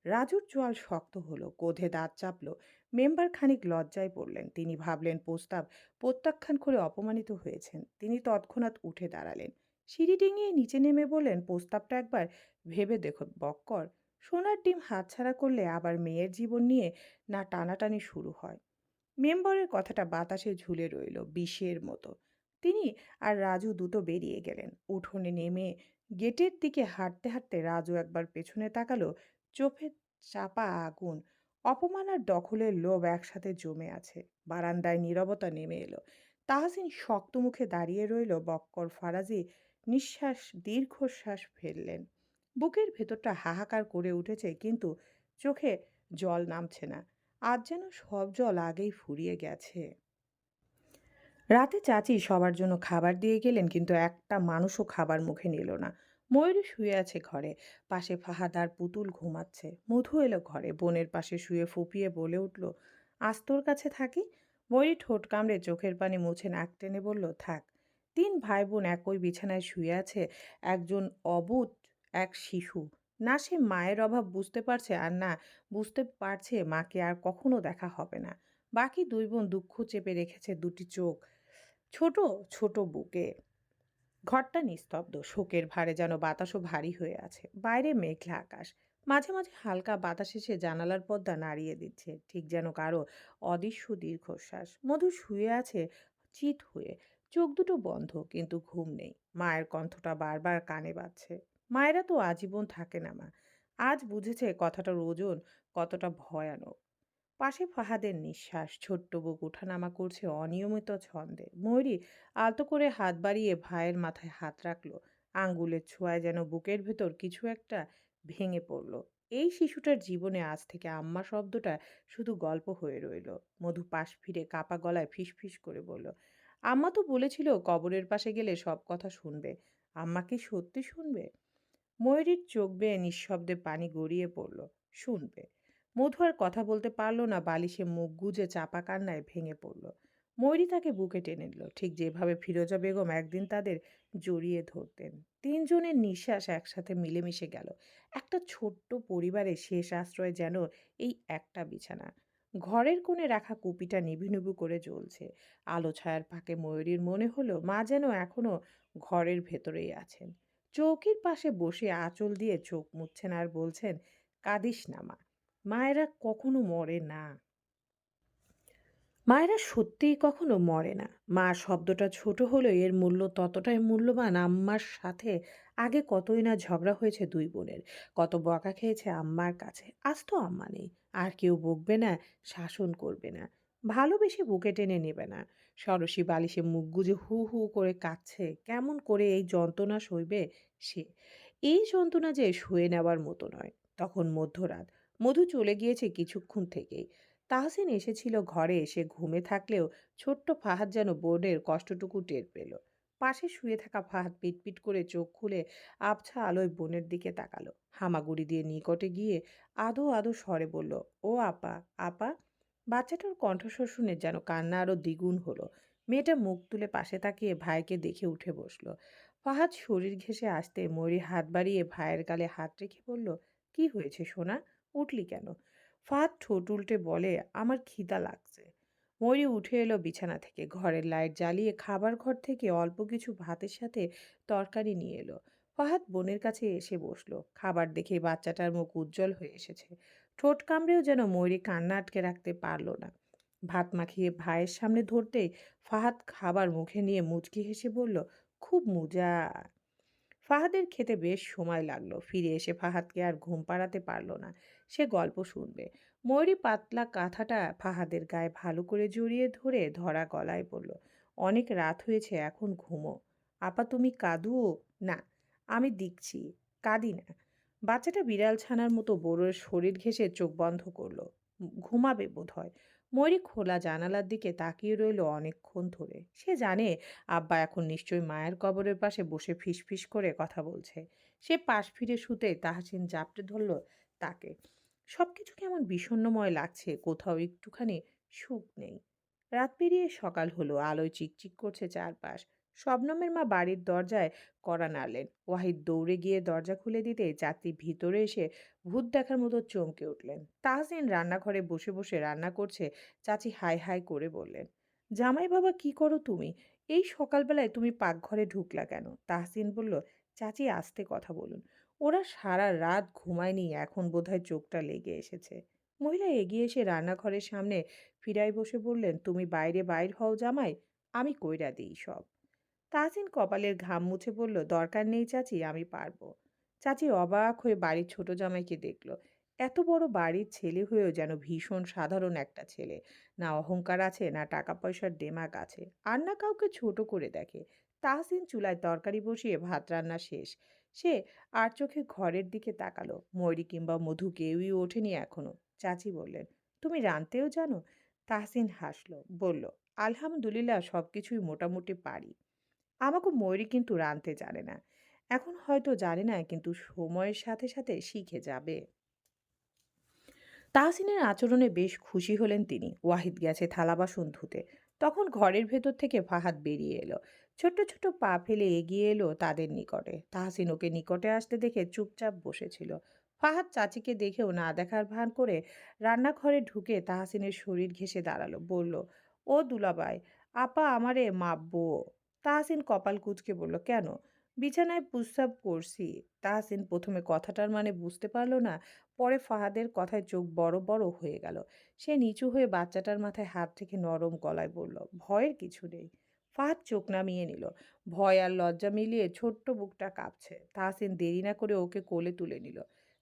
রাজুর চোয়াল শক্ত হলো, ক্রোধে দাঁত চাপলো। মেম্বার খানিক লজ্জায় পড়লেন। তিনি ভাবলেন প্রস্তাব প্রত্যাখ্যান করে অপমানিত হয়েছেন। তিনি তৎক্ষণাৎ উঠে দাঁড়ালেন। সিঁড়ি ডিঙিয়ে নিচে নেমে বললেন, প্রস্তাবটা একবার ভেবে দেখো বক্কর। সোনার ডিম হাতছাড়া করলে আবার মেয়ের জীবন নিয়ে না টানাটানি শুরু হয়। মেম্বারের কথাটা বাতাসে ঝুলে রইল বিষের মতো। তিনি আর রাজু দুটো বেরিয়ে গেলেন। উঠোনে নেমে গেটের দিকে হাঁটতে হাঁটতে রাজু একবার পেছনে তাকালো। চোখে চাপা আগুন। অপমান আর দখলের লোভ একসাথে জমে আছে। বারান্দায় নীরবতা নেমে এলো। তাহসিন শক্ত মুখে দাঁড়িয়ে রইল। বক্কর ফারাজি নিঃশ্বাস দীর্ঘশ্বাস ফেললেন। বুকের ভেতরটা হাহাকার করে উঠেছে, কিন্তু চোখে জল নামছে না। আজ যেন সব জল আগেই ফুরিয়ে গেছে। রাতে চাচি সবার জন্য খাবার দিয়ে গেলেন, কিন্তু একটা মানুষও খাবার মুখে নিল না। ময়ূরী শুয়ে আছে ঘরে। পাশে ফাহাদ আর পুতুল ঘুমাচ্ছে। মধু এলো ঘরে। বোনের পাশে শুয়ে ফুপিয়ে বলে উঠল, আজ তোর কাছে থাকি। ময়ূরী ঠোঁট কামড়ে চোখের পানি মুছে নাক টেনে বলল, থাক। তিন ভাই বোন একই বিছানায় শুয়ে আছে। একজন অবুঝ, এক শিশু। না সে মায়ের অভাব বুঝতে পারছে, আর না বুঝতে পারছে মাকে আর কখনো দেখা হবে না। বাকি দুই বোন দুঃখ চেপে রেখেছে দুটি চোখ ছোট ছোট বুকে। ঘরটা নিস্তব্ধ। শোকের ভারে যেন বাতাসও ভারী হয়ে আছে। বাইরে মেঘলা আকাশ। মাঝে মাঝে হালকা বাতাস এসে জানালার পর্দা নাড়িয়ে দিচ্ছে, ঠিক যেন কারো অদৃশ্য দীর্ঘশ্বাস। মধু শুয়ে আছে চিত হয়ে। চোখ দুটো বন্ধ, কিন্তু ঘুম নেই। মায়ের কণ্ঠটা বারবার কানে বাজছে, মায়েরা তো আজীবন থাকে না মা। আজ বুঝেছে কথাটার ওজন কতটা ভয়ানক। পাশে ফাহাদের নিঃশ্বাস। ছোট্ট বুক ওঠানামা করছে অনিয়মিত ছন্দে। ময়ূরী আলতো করে হাত বাড়িয়ে ভাইয়ের মাথায় হাত রাখলো। আঙ্গুলের ছোঁয়ায় যেন বুকের ভেতর কিছু একটা ভেঙে পড়ল। এই শিশুটার জীবনে আজ থেকে আম্মা শব্দটা শুধু গল্প হয়ে রইল। মধু পাশ ফিরে কাপা গলায় ফিসফিস করে বলল, আম্মা তো বলেছিল কবরের পাশে গেলে সব কথা শুনবে। আম্মা কি সত্যি শুনবে? ময়ূরীর চোখ বেয়ে নিঃশব্দে পানি গড়িয়ে পড়ল। শুনবে। মধু আর কথা বলতে পারল না। বালিশে মুখ গুজে চাপা কান্নায় ভেঙে পড়ল। ময়ূরী তাকে বুকে টেনে নিল, ঠিক যেভাবে ফিরোজা বেগম একদিন তাদের জড়িয়ে ধরতেন। তিনজনের নিঃশ্বাস একসাথে মিলেমিশে গেল। একটা ছোট্ট পরিবারের শেষ আশ্রয় যেন এই একটা বিছানা। ঘরের কোণে রাখা কুপিটা নিভু নিভু করে জ্বলছে। আলো ছায়ার ফাঁকে ময়ূরীর মনে হলো মা যেন এখনো ঘরের ভেতরেই আছেন। চৌকির পাশে বসে আঁচল দিয়ে চোখ মুছছেন আর বলছেন, কাঁদিস না মা। মায়েরা কখনো মরে না। মায়েরা সত্যিই কখনো মরে না। মা শব্দটা ছোট হলেও এর মূল্য ততটাই মূল্যবান। আম্মার সাথে আগে কতই না ঝগড়া হয়েছে দুই বোনের। কত বকা খেয়েছে আম্মার কাছে। আজ তো আম্মা নেই। আর কেউ বকবে না, শাসন করবে না। ভালোবেসে বুকে টেনে নেবে না। ষোড়শী বালিশে মুখ গুজে হু হু করে কাঁদছে। কেমন করে এই যন্ত্রণা সইবে সে? এই যন্ত্রণা যে সয়ে নেওয়ার মতো নয়। তখন মধ্যরাত। মধু চলে গিয়েছে কিছুক্ষণ থেকেই। তাহসিন এসেছিল ঘরে, এসে ঘুমে থাকলেও ছোট্ট ফাহাদ যেন বোর্ডের কষ্টটুকু টের পেল। পাশে শুয়ে থাকা ফাহাদ পিটপিট করে চোখ খুলে আবছা আলোয় বোনের দিকে তাকালো। হামাগুড়ি দিয়ে নিকটে গিয়ে আদো আদো স্বরে বলল, ও আপা, আপা। বাচ্চাটার কণ্ঠস্বর শুনে যেন কান্না আরো দ্বিগুণ হলো। মেয়েটা মুখ তুলে পাশে তাকিয়ে ভাইকে দেখে উঠে বসলো। ফাহাদ শরীর ঘেঁষে আসতে ময়ূরী হাত বাড়িয়ে ভাইয়ের গালে হাত রেখে বলল, কি হয়েছে সোনা? উঠলি কেন? ফাহাদ ঠোঁট উল্টে বলে, আমার খিদা লাগছে। ময়ূরী উঠে এলো বিছানা থেকে, ঘরের লাইট জ্বালিয়ে খাবার ঘর থেকে অল্প কিছু ভাতের সাথে তরকারি নিয়ে এলো। ফাহাদ বোনের কাছে এসে বসলো। খাবার দেখে বাচ্চাটার মুখ উজ্জ্বল হয়ে এসেছে। ঠোঁট কামড়েও যেন ময়ূরী কান্না আটকে রাখতে পারল না। ভাত মাখিয়ে ভাইয়ের সামনে ধরতেই ফাহাদ খাবার মুখে নিয়ে মুচকি হেসে বলল, খুব মজা। ফাহাদের খেতে বেশ সময় লাগলো। ফিরে এসে ফাহাদকে আর ঘুম পাড়াতে পারল না। সে গল্প শুনবে। ময়ূরী পাতলা কাঁথাটা ফাহাদের গায়ে ভালো করে জড়িয়ে ধরে ধরা গলায় বলল, অনেক রাত হয়েছে, এখন ঘুমো। আপা তুমি কাঁদুও? না, আমি দিচ্ছি, কাঁদি না। বাচ্চাটা বিড়াল ছানার মতো বড়োর শরীর ঘেঁষে চোখ বন্ধ করলো। ঘুমাবে বোধ হয়। ময়ূরী খোলা জানালার দিকে তাকিয়ে রইল অনেকক্ষণ ধরে। সে জানে আব্বা এখন নিশ্চয়ই মায়ের কবরের পাশে বসে ফিসফিস করে কথা বলছে। সে পাশ ফিরে শুতে তাহসিন জাপটে ধরল তাকে। সবকিছু কেমন বিষণ্ণময় লাগছে, কোথাও একটুখানি সুখ নেই। রাত পেরিয়ে সকাল হলো, আলোয় চিকচিক করছে চারপাশ। শবনমের মা বাড়ির দরজায় কড়া নাড়লেন। ওয়াহিদ দৌড়ে গিয়ে দরজা খুলে দিতে যাত্রী ভিতরে এসে ভূত দেখার মতো চমকে উঠলেন। তাহসিন রান্নাঘরে বসে বসে রান্না করছে। চাচি হাই হাই করে বললেন, জামাই বাবা কি করো তুমি? এই সকালবেলায় তুমি পাকঘরে ঢুকলা কেন? তাহসিন বলল, চাচি আস্তে কথা বলুন। ওরা সারা রাত ঘুমায়নি, এখন বোধহয় চোখটা লেগে এসেছে। মহিলা এগিয়ে এসে রান্নাঘরের সামনে ফিরায় বসে বললেন, তুমি বাইরে বাইর হও জামাই, আমি কইরা দিই সব। তাহসিন কপালের ঘাম মুছে বলল, দরকার নেই চাচি, আমি পারবো। চাচি অবাক হয়ে বাড়ির ছোট জামাইকে দেখল। এত বড় বাড়ির ছেলে হয়েও যেন ভীষণ সাধারণ একটা ছেলে। না অহংকার আছে, না টাকা পয়সার দেমাক আছে, আর না কাউকে ছোট করে দেখে। তাহসিন চুলায় তরকারি বসিয়ে ভাত রান্না শেষ। সে আর চোখে ঘরের দিকে তাকালো। ময়ূরী কিংবা মধু কেউই ওঠেনি এখনো। চাচি বললেন, তুমি রাঁধতেও জানো? তাহসিন হাসলো, বলল, আলহামদুলিল্লাহ সবকিছুই মোটামুটি পারি। আমাকে ময়ূরী কিন্তু রাঁধতে জানে না। এখন হয়তো জানে না, কিন্তু সময়ের সাথে সাথে শিখে যাবে। তাহসিনের আচরণে বেশ খুশি হলেন তিনি। ওয়াহিদ গেছে থালা বাসন ধুতে। তখন ঘরের ভেতর থেকে ফাহাদ বেরিয়ে এলো। ছোট্ট ছোট্ট পা ফেলে এগিয়ে এলো তাদের নিকটে। তাহসিন ওকে নিকটে আসতে দেখে চুপচাপ বসেছিল। ফাহাদ চাচিকে দেখেও না দেখার ভান করে রান্নাঘরে ঢুকে তাহসিনের শরীর ঘেঁষে দাঁড়ালো। বলল, ও দুলাভাই, আপা আমারে মাপবো। তাহসিন কপাল কুঁচকে বলল, কেন? বিছানায় প্রস্রাব করছি। তাহসিন প্রথমে কথাটার মানে বুঝতে পারল না। পরে ফাহাদের কথায় চোখ বড় বড় হয়ে গেল। সে নিচু হয়ে বাচ্চাটার মাথায় হাত রেখে নরম গলায় বলল, ভয়ের কিছু নেই। ফাহাদ চোখ নামিয়ে নিল। ভয় আর লজ্জা মিলিয়ে ছোট্ট বুকটা কাঁপছে। তাহসিন দেরি না করে ওকে কোলে তুলে নিল।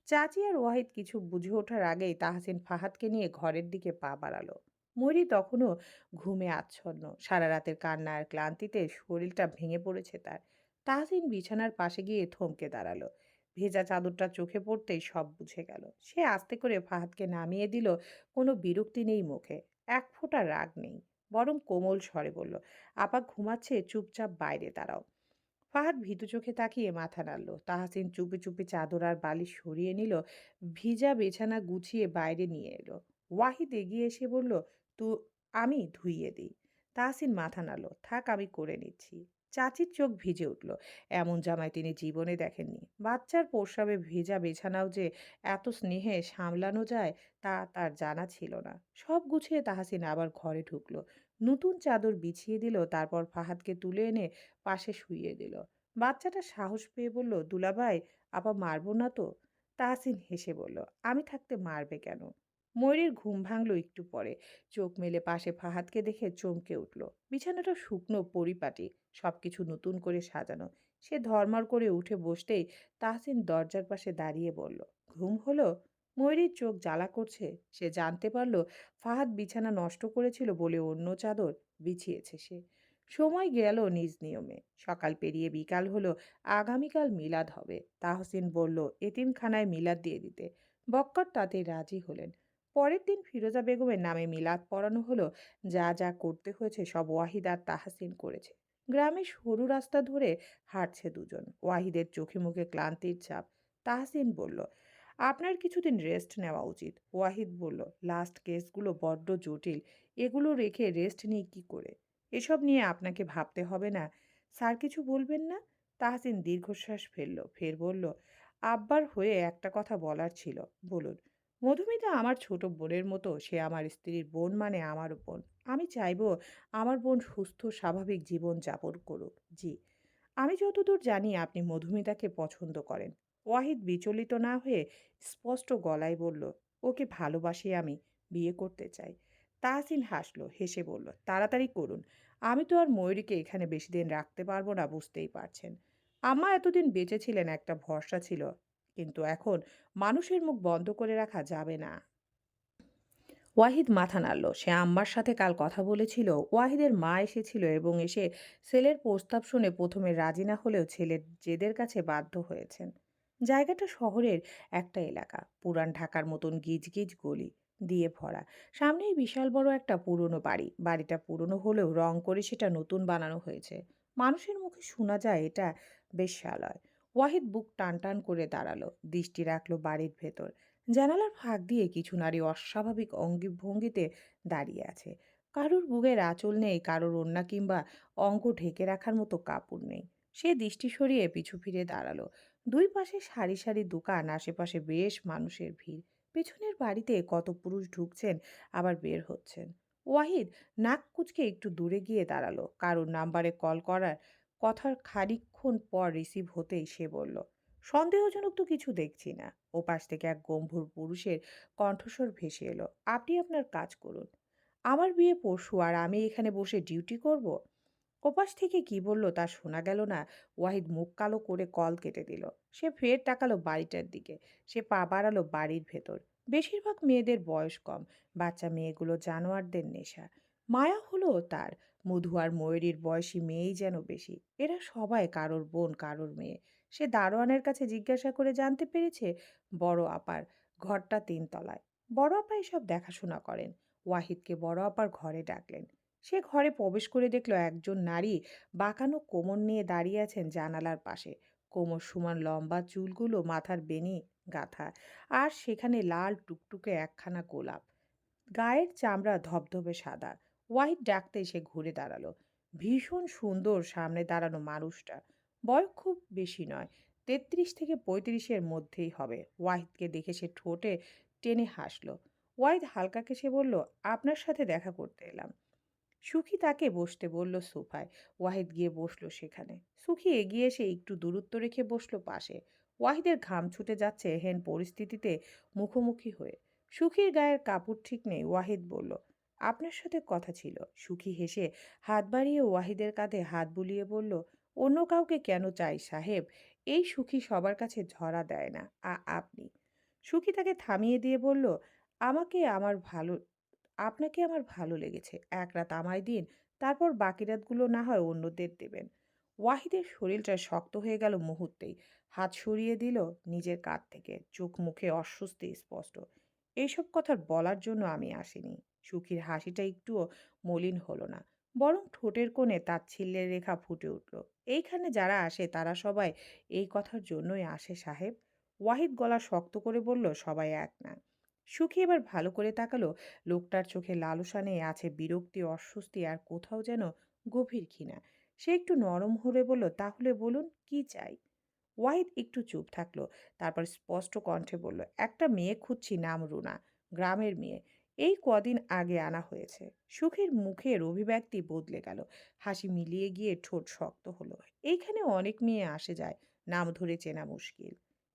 চাচি আর ওয়াহিদ কিছু বুঝে ওঠার আগেই তাহসিন ফাহাদকে নিয়ে ঘরের দিকে পা বাড়ালো। ময়ূরী তখনও ঘুমে আচ্ছন্ন। সারা রাতের কান্না আর ক্লান্তিতে শরীরটা ভেঙে পড়েছে তার। তাহসিন বিছানার পাশে গিয়ে থমকে দাঁড়ালো। ভেজা চাদরটা চোখে পড়তেই সব বুঝে গেল। সে আস্তে করে ফাহাদকে নামিয়ে দিল। কোনো বিরক্তি নেই মুখে, এক ফোঁটা রাগ নেই, বরং কোমল স্বরে বলল, আপা ঘুমাচ্ছে, চুপচাপ বাইরে দাঁড়াও। ফাহাদ ভীতু চোখে তাকিয়ে মাথা নাড়ল। তাহসিন চুপি চুপি চাদর আর বালিশ সরিয়ে নিল। ভিজা বিছানা গুছিয়ে বাইরে নিয়ে এলো। ওয়াহিদ এগিয়ে এসে বলল, তু আমি ধুইয়ে দিই। তাহসিন মাথা নাড়ল, থাক আমি করে নিচ্ছি। চাচির চোখ ভিজে উঠল। এমন জামাই তিনি জীবনে দেখেননি। বাচ্চার প্রস্রাবে ভেজা বিছানাও যে এত স্নেহে সামলানো যায় তা তার জানা ছিল না। সব গুছিয়ে তাহসিন আবার ঘরে ঢুকলো। নতুন চাদর বিছিয়ে দিল, তারপর ফাহাদকে তুলে এনে পাশে শুইয়ে দিল। বাচ্চাটা সাহস পেয়ে বলল, দুলাভাই, আপা মারবো না তো? তাহসিন হেসে বলল, আমি থাকতে মারবে কেন? ময়ূরীর ঘুম ভাঙল একটু পরে। চোখ মেলে পাশে ফাহাদকে দেখে চমকে উঠল। বিছানাটা শুকনো পরিপাটি, সবকিছু নতুন করে সাজানো। সে ধর্মর করে উঠে বসতেই তাহসিন দরজার পাশে দাঁড়িয়ে বলল, ঘুম হলো? ময়ূরীর চোখ জ্বালা করছে। সে জানতে পারল ফাহাদ বিছানা নষ্ট করেছিল বলে অন্য চাদর বিছিয়েছে সে। সময় গেল নিজ নিয়মে। সকাল পেরিয়ে বিকাল হলো। আগামীকাল মিলাদ হবে। তাহসিন বলল এতিমখানায় মিলাদ দিয়ে দিতে। বক্কর তাতে রাজি হলেন। পরের দিন ফিরোজা বেগমের নামে মিলাদ পড়ানো হলো। যা যা করতে হয়েছে সব ওয়াহিদ আর তাহসিন করেছে। গ্রামের সরু রাস্তা ধরে হাঁটছে দুজন। ওয়াহিদের চোখে মুখে ক্লান্তির ছাপ। তাহসিন বলল, আপনার কিছুদিন রেস্ট নেওয়া উচিত। ওয়াহিদ বলল, লাস্ট কেসগুলো বড্ড জটিল। এগুলো রেখে রেস্ট নিয়ে কি করে? এসব নিয়ে আপনাকে ভাবতে হবে না। স্যার কিছু বলবেন না? তাহসিন দীর্ঘশ্বাস ফেলল, ফের বলল, আব্বার হয়ে একটা কথা বলার ছিল। বলুন। মধুমিতা আমার ছোট বোনের মতো। সে আমার স্ত্রীর বোন, মানে আমারও বোন। আমি চাইবো আমার বোন সুস্থ স্বাভাবিক জীবন যাপন করুক। জি। আমি যতদূর জানি আপনি মধুমিতাকে পছন্দ করেন। ওয়াহিদ বিচলিত না হয়ে স্পষ্ট গলায় বলল, ওকে ভালোবাসি আমি, বিয়ে করতে চাই। তাহসিন হাসলো, হেসে বলল, তাড়াতাড়ি করুন। আমি তো আর ময়ূরীকে এখানে বেশি দিন রাখতে পারবো না, বুঝতেই পারছেন। আম্মা এতদিন বেঁচে ছিলেন, একটা ভরসা ছিল। কিন্তু এখন মানুষের মুখ বন্ধ করে রাখা যাবে না। ওয়াহিদ মাথা নাড়ল। সে আম্মার সাথে কাল কথা বলেছিল। ওয়াহিদের মা এসেছিল এবং এসে ছেলের প্রস্তাব শুনে প্রথমে রাজি না হলেও ছেলের জেদের কাছে বাধ্য হয়েছেন। জায়গাটা শহরের একটা এলাকা, পুরান ঢাকার মতন গিজগিজ গলি দিয়ে ভরা। সামনেই বিশাল বড় একটা পুরনো বাড়ি। বাড়িটা পুরনো হলেও রং করে সেটা নতুন বানানো হয়েছে। মানুষের মুখে শোনা যায় এটা বেশ্যালয়। ওয়াহিদ বুক টান টান করে দাঁড়ালো, দৃষ্টি রাখলো বাড়ির ভেতর। জানালার ফাঁক দিয়ে কিছু নারী অস্বাভাবিক ভঙ্গিতে দাঁড়িয়ে আছে। কারোর বুকের আঁচল নেই, কারোর ওড়না কিংবা অঙ্গ ঢেকে রাখার মতো কাপড় নেই। সে দৃষ্টি সরিয়ে পিছু ফিরে দাঁড়ালো। দুই পাশে সারি সারি দোকান, আশেপাশে বেশ মানুষের ভিড়। পেছনের বাড়িতে কত পুরুষ ঢুকছেন আবার বের হচ্ছেন। ওয়াহিদ নাক কুচকে একটু দূরে গিয়ে দাঁড়ালো। কারোর নাম্বারে কল করার কথার খানিকক্ষণ পর রিসিভ হতেই সে বলল, সন্দেহজনক তো কিছু দেখছি না। ওপাশ থেকে এক গম্ভীর পুরুষের কণ্ঠস্বর ভেসে এলো, আপনি আপনার কাজ করুন। আমার বিয়ে পরশু, আর আমি এখানে বসে ডিউটি করব? ওপাশ থেকে কি বলল তা শোনা গেল না। ওয়াহিদ মুখ কালো করে কল কেটে দিল। সে ফের তাকালো বাড়িটার দিকে। সে পা বাড়ালো বাড়ির ভেতর। বেশিরভাগ মেয়েদের বয়স কম। বাচ্চা মেয়েগুলো জানোয়ারদের নেশা। মায়া হলো তার। মধু আর ময়ূরীর বয়সী মেয়েই যেন বেশি। এরা সবাই কারোর বোন, কারোর মেয়ে। সে দারোয়ানের কাছে জিজ্ঞাসা করে জানতে পেরেছে বড় আপার ঘরটা 3 তলায়। বড় আপা এসব দেখাশোনা করেন। ওয়াহিদকে বড় আপার ঘরে ডাকলেন। সে ঘরে প্রবেশ করে দেখল একজন নারী বাঁকানো কোমর নিয়ে দাঁড়িয়ে আছেন জানালার পাশে। কোমর সমান লম্বা চুলগুলো মাথার বেনি গাঁথা, আর সেখানে লাল টুকটুকে একখানা গোলাপ। গায়ের চামড়া ধবধবে সাদা। ওয়াহিদ ডাকতে সে ঘুরে দাঁড়ালো। ভীষণ সুন্দর সামনে দাঁড়ানো মানুষটা। বয়স খুব বেশি নয়, 33 থেকে 35-এর মধ্যেই হবে। ওয়াহিদকে দেখে সে ঠোঁটে টেনে হাসলো। ওয়াহিদ হালকা কেসে বলল, আপনার সাথে দেখা করতে এলাম। সুখী তাকে বসতে বলল সোফায়। ওয়াহিদ গিয়ে বসলো সেখানে। সুখী এগিয়ে এসে একটু দূরত্ব রেখে বসলো পাশে। ওয়াহিদের ঘাম ছুটে যাচ্ছে এহেন পরিস্থিতিতে মুখোমুখি হয়ে। সুখীর গায়ের কাপড় ঠিক নেই। ওয়াহিদ বলল, আপনার সাথে কথা ছিল। সুখী হেসে হাত বাড়িয়ে ওয়াহিদের কাঁধে হাত বুলিয়ে বলল, অন্য কাউকে কেন চাই সাহেব? এই সুখী সবার কাছে ধরা দেয় না। আপনি। সুখী তাকে থামিয়ে দিয়ে বলল, আমাকে আমার ভালো আপনাকে আমার ভালো লেগেছে। এক রাত আমায় দিন, তারপর বাকি রাতগুলো না হয় অন্যদের দেবেন। ওয়াহিদের শরীরটা শক্ত হয়ে গেল মুহূর্তেই। হাত সরিয়ে দিল নিজের কাঁধ থেকে। চোখ মুখে অস্বস্তি স্পষ্ট। এইসব কথা বলার জন্য আমি আসিনি। সুখীর হাসিটা একটুও মলিন হলো না, বরং ঠোঁটের কোণে তাচ্ছিল্যের রেখা ফুটে উঠল। এইখানে যারা আসে তারা সবাই এই কথার জন্যই আসে সাহেব। ওয়াহিদ গলা শক্ত করে বলল, সবাই এক না। সুখী এবার ভালো করে তাকালো। লোকটার চোখে লালসা নেই, আছে বিরক্তি, অস্বস্তি আর কোথাও যেন গভীর ঘৃণা। সে একটু নরম হয়ে বলল, তাহলে বলুন কি চাই? ওয়াহিদ একটু চুপ থাকলো। তারপর স্পষ্ট কণ্ঠে বলল, একটা মেয়ে খুঁজছি, নাম রুনা। গ্রামের মেয়ে। এই কদিন আগে আনা হয়েছে। সুখের মুখের অভিব্যক্তি বদলে গেল। হাসি মিলিয়ে গিয়ে ঠোঁট শক্ত হলো। এইখানে অনেক মেয়ে আসে যায়, নাম ধরে চেনা মুশকিল।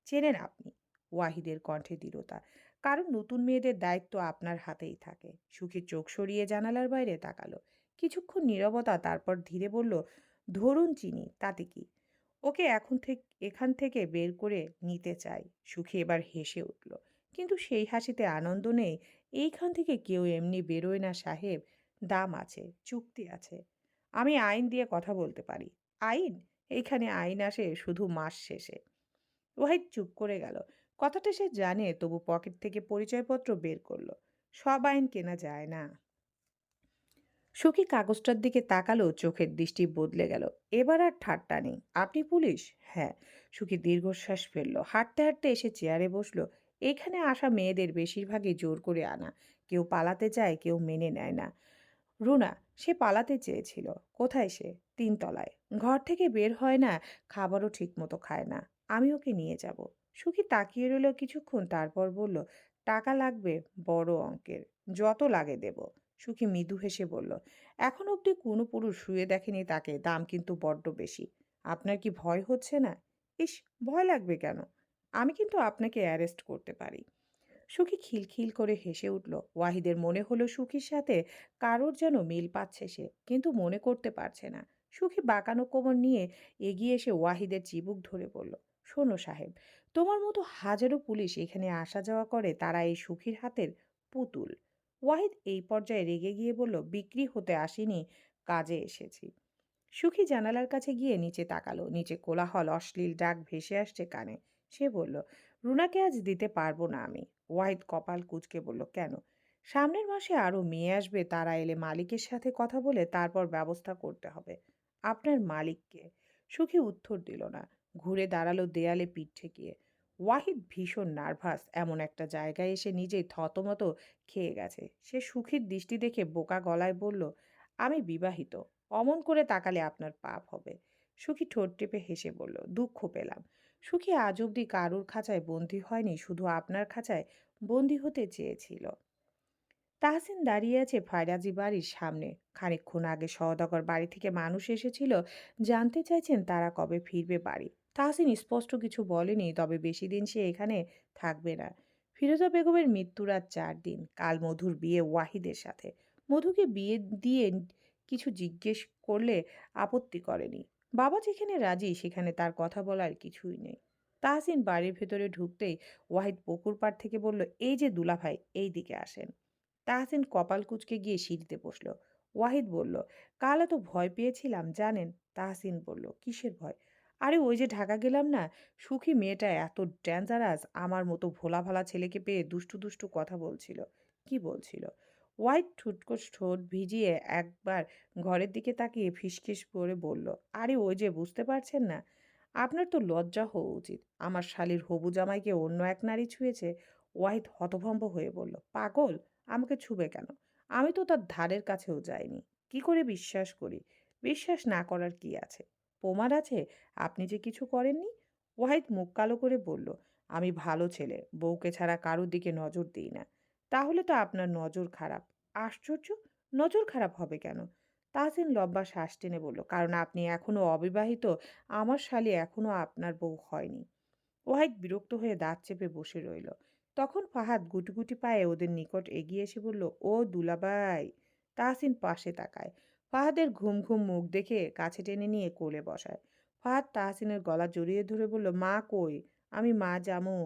চেনেন আপনি? ওয়াহিদের কণ্ঠে দৃঢ়তা। কারণ নতুন মেয়েদের দায়িত্ব আপনার হাতেই থাকে। সুখী চোখ সরিয়ে জানালার বাইরে তাকালো। কিছুক্ষণ নীরবতা, তারপর ধীরে বলল, ধরুন চিনি, তাতে কি? ওকে এখান থেকে বের করে নিতে চাই। সুখী এবার হেসে উঠল। কিন্তু সেই হাসিতে আনন্দ নেই। এইখান থেকে কেউ এমনি বেরোয় না সাহেব। দাম আছে, চুক্তি আছে। আমি আইন দিয়ে কথা বলতে পারি। আইন? এইখানে আইন আসে শুধু মাস শেষে। ওয়াহিদ চুপ করে গেল। কথাটা সে জানে, তবু পকেট থেকে পরিচয়পত্র বের করলো। সব আইন কেনা যায় না। সুখী কাগজটার দিকে তাকালো, চোখের দৃষ্টি বদলে গেল। এবার আর ঠাট্টা নেই। আপনি পুলিশ? হ্যাঁ। সুখী দীর্ঘশ্বাস ফেললো। হাঁটতে হাঁটতে এসে চেয়ারে বসলো। এখানে আসা মেয়েদের বেশিরভাগই জোর করে আনা। কেউ পালাতে চায়, কেউ মেনে নেয় না। রুনা, সে পালাতে চেয়েছিল। কোথায় সে? ৩ তলায়। ঘর থেকে বের হয় না, খাবারও ঠিকমতো খায় না। আমি ওকে নিয়ে যাব। সুখী তাকিয়ে রইল কিছুক্ষণ, তারপর বলল, টাকা লাগবে বড় অঙ্কের। যত লাগে দেব। সুখী মৃদু হেসে বলল, এখন অবধি কোনো পুরুষ শুয়ে দেখেনি তাকে, দাম কিন্তু বড্ড বেশি। আপনার কি ভয় হচ্ছে না? ইস, ভয় লাগবে কেন? আমি কিন্তু আপনাকে অ্যারেস্ট করতে পারি। সুখী খিলখিল করে হেসে উঠল। ওয়াহিদের মনে হলো সুখীর সাথে কারোর যেন মিল পাচ্ছে সে, কিন্তু মনে করতে পারছে না। সুখী বাঁকানো কোমর নিয়ে এগিয়ে এসে ওয়াহিদের চিবুক ধরে বলল, শোনো সাহেব, তোমার মতো হাজারো পুলিশ এখানে আসা যাওয়া করে, তারা এই সুখীর হাতের পুতুল। ওয়াহিদ এই পর্যায়ে রেগে গিয়ে বলল, বিক্রি হতে আসিনি, কাজে এসেছি। সুখী জানালার কাছে গিয়ে নিচে তাকালো। নিচে কোলাহল, অশ্লীল ডাক ভেসে আসছে কানে। সে বলল, রুনাকে আজ দিতে পারবো না আমি। ওয়াহিদ কপাল কুঁচকে বলল, কেন? সামনের মাসে আরো মেয়ে আসবে, তারা এলে মালিকের সাথে কথা বলে তারপর ব্যবস্থা করতে হবে। আপনার মালিককে? সুখী উত্তর দিল না। ঘুরে দাঁড়ালো, দেয়ালে পিঠ ঠেকিয়ে। ওয়াহিদ ভীষণ নার্ভাস। এমন একটা জায়গায় এসে নিজেই থতমত খেয়ে গেছে। সে সুখীর দৃষ্টি দেখে বোকা গলায় বলল, আমি বিবাহিত। অমন করে তাকালে আপনার পাপ হবে। সুখী ঠোঁট টিপে হেসে বলল, দুঃখ পেলাম। সুখী আজ অব্দি কারুর খাঁচায় বন্দী হয়নি, শুধু আপনার খাঁচায় বন্দী হতে চেয়েছিল। তাহসিন দাঁড়িয়ে আছে ফায়রাজি বাড়ির সামনে। খানিকক্ষণ আগে সওদাগর বাড়ি থেকে মানুষ এসেছিল, জানতে চাইছেন তারা কবে ফিরবে বাড়ি। তাহসিন স্পষ্ট কিছু বলেনি, তবে বেশি দিন সে এখানে থাকবে না। ফিরোজা বেগমের মৃত্যুর আজ 4 দিন। কাল মধুর বিয়ে ওয়াহিদের সাথে। মধুকে বিয়ে দিয়ে কিছু জিজ্ঞেস করলে আপত্তি করেনি। বাবা যেখানে রাজি, সেখানে তার কথা বলার কিছুই নেই। তাহসিন বাড়ির ভেতরে ঢুকতেই ওয়াহিদ পুকুর পাড় থেকে বলল, এই যে দুলাভাই, এই দিকে আসেন। তাহসিন কপাল কুঁচকে গিয়ে সিঁড়িতে বসল। ওয়াহিদ বলল, কাল এত ভয় পেয়েছিলাম জানেন। তাহসিন বলল, কিসের ভয়? আরে ওই যে ঢাকা গেলাম না, সুখী মেয়েটা এত ডেঞ্জারাস, আমার মতো ভোলা ভালা ছেলেকে পেয়ে দুষ্টু দুষ্টু কথা বলছিল। কি বলছিল? ওয়াহিদ ঠুটকো ঠোঁট ভিজিয়ে একবার ঘরের দিকে তাকিয়ে ফিসফিস করে বলল, আরে ওই যে, বুঝতে পারছেন না? আপনার তো লজ্জা হওয়া উচিত। আমার শালীর হবু জামাইকে অন্য এক নারী ছুঁয়েছে। ওয়াহিদ হতভম্ব হয়ে বলল, পাগল? আমাকে ছুবে কেন? আমি তো তার ধারের কাছেও যাইনি। কি করে বিশ্বাস করি? বিশ্বাস না করার কি আছে? প্রমাণ আছে আপনি যে কিছু করেননি। ওয়াহিদ মুখ কালো করে বলল, আমি ভালো ছেলে, বউকে ছাড়া কারোর দিকে নজর দিই না। তাহলে তো আপনার নজর খারাপ। আশ্চর্য, নজর খারাপ হবে কেন? তাহসিন লম্বা শ্বাস টেনে বলল, কারণ আপনি এখনো অবিবাহিত। আমার শালী এখনো আপনার বউ হয়নি। ওয়াহিদ বিরক্ত হয়ে দাঁত চেপে বসে রইল। তখন ফাহাদ গুটি পায়ে ওদের নিকট এগিয়ে এসে বলল, ও দুলাভাই। তাহসিন পাশে তাকায়। ফাহাদের ঘুম ঘুম মুখ দেখে কাছে টেনে নিয়ে কোলে বসায়। ফাহাদ তাহসিনের গলা জড়িয়ে ধরে বলল, মা কই? আমি মা জামু।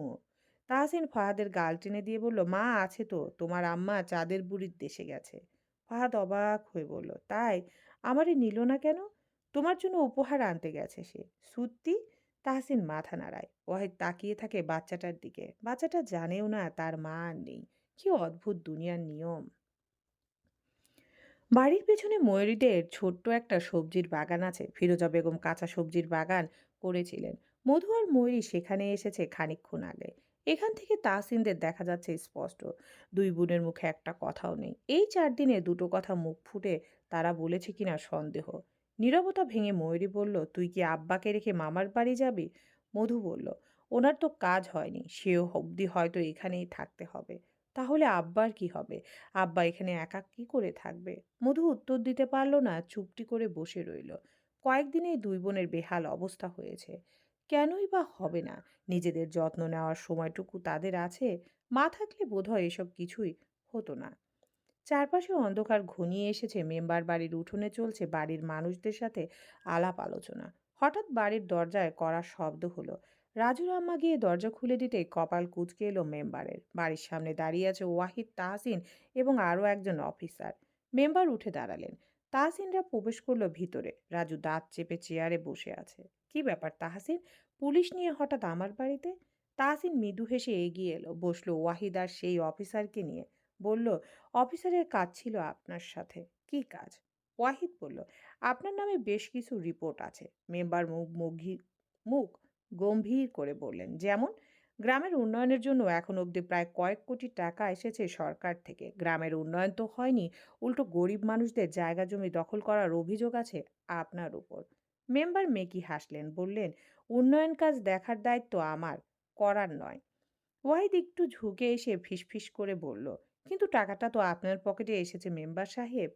তাহসিন ফাহাদের গাল টেনে দিয়ে বলল, মা আছে তো, তোমার আম্মা চাঁদের বুড়ির দেশে গেছে। ফাহাদ অবাক হয়ে বলল, তাই? আমারে নিল না কেন? তোমার জন্য উপহার আনতে গেছে সে। সত্যি? তাহসিন মাথা নাড়ায়। ওয়াহিদ তাকিয়ে থাকে বাচ্চাটার দিকে। বাচ্চাটা জানেও না তার মা আর নেই। কি অদ্ভুত দুনিয়ার নিয়ম। বাড়ির পেছনে ময়ূরীদের ছোট্ট একটা সবজির বাগান আছে। ফিরোজা বেগম কাঁচা সবজির বাগান করেছিলেন। মধু আর ময়ূরী সেখানে এসেছে খানিকক্ষণ আগে। এখান থেকে তাহসিনদের দেখা যাচ্ছে স্পষ্ট। দুই বোনের মুখে একটা কথাও নেই। এই 4 দিনে দুটো কথা মুখ ফুটে তারা বলেছে কিনা সন্দেহ। নীরবতা ভেঙে ময়ূরী বলল, তুই কি আব্বাকে রেখে মামার বাড়ি যাবি? মধু বলল, ওনার তো কাজ হয়নি, সেও অবধি হয়তো এখানেই থাকতে হবে। তাহলে আব্বার কি হবে? আব্বা এখানে একা কি করে থাকবে? মধু উত্তর দিতে পারল না, চুপটি করে বসে রইল। কয়েকদিনেই দুই বোনের বেহাল অবস্থা হয়েছে। কেনই বা হবে না? নিজেদের যত্ন নেওয়ার সময়টুকু তাদের আছে। মা থাকলে বোধহয় এসব কিছুই হতো না। চারপাশে অন্ধকার ঘনিয়ে এসেছে। মেম্বার বাড়ির উঠোনে চলছে বাড়ির মানুষদের সাথে আলাপ আলোচনা। হঠাৎ বাড়ির দরজায় কড়া শব্দ হলো। রাজুর আম্মা গিয়ে দরজা খুলে দিতে কপাল কুঁচকে এলো মেম্বারের। বাড়ির সামনে দাঁড়িয়ে আছে ওয়াহিদ, তাহসিন এবং আরো একজন অফিসার। মেম্বার উঠে দাঁড়ালেন। তাহসিনরা প্রবেশ করলো ভিতরে। রাজু দাঁত চেপে চেয়ারে বসে আছে। কি ব্যাপার তাহসিন? পুলিশ নিয়ে হঠাৎ আমার বাড়িতে? তাহসিন মৃদু হেসে এগিয়ে এলো, বসলো ওয়াহিদ আর সেই অফিসারকে নিয়ে। বলল, অফিসারের কাজ ছিল আপনার সাথে। কি কাজ? ওয়াহিদ বলল, আপনার নামে বেশ কিছু রিপোর্ট আছে। মেম্বার মুখ গম্ভীর করে বললেন, যেমন? গ্রামের উন্নয়নের জন্য এখন অবধি প্রায় কয়েক কোটি টাকা এসেছে সরকার থেকে। গ্রামের উন্নয়ন তো হয়নি, উল্টো গরিব মানুষদের জায়গা জমি দখল করার অভিযোগ আছে আপনার উপর। মেম্বার মেকি হাসলেন, বললেন, উন্নয়ন কাজ দেখার দায়িত্ব আমার, করার নয়। ওয়াহিদ একটু ঝুঁকে এসে ফিসফিস করে বলল, কিন্তু টাকাটা তো আপনার পকেটে এসেছে মেম্বার সাহেব।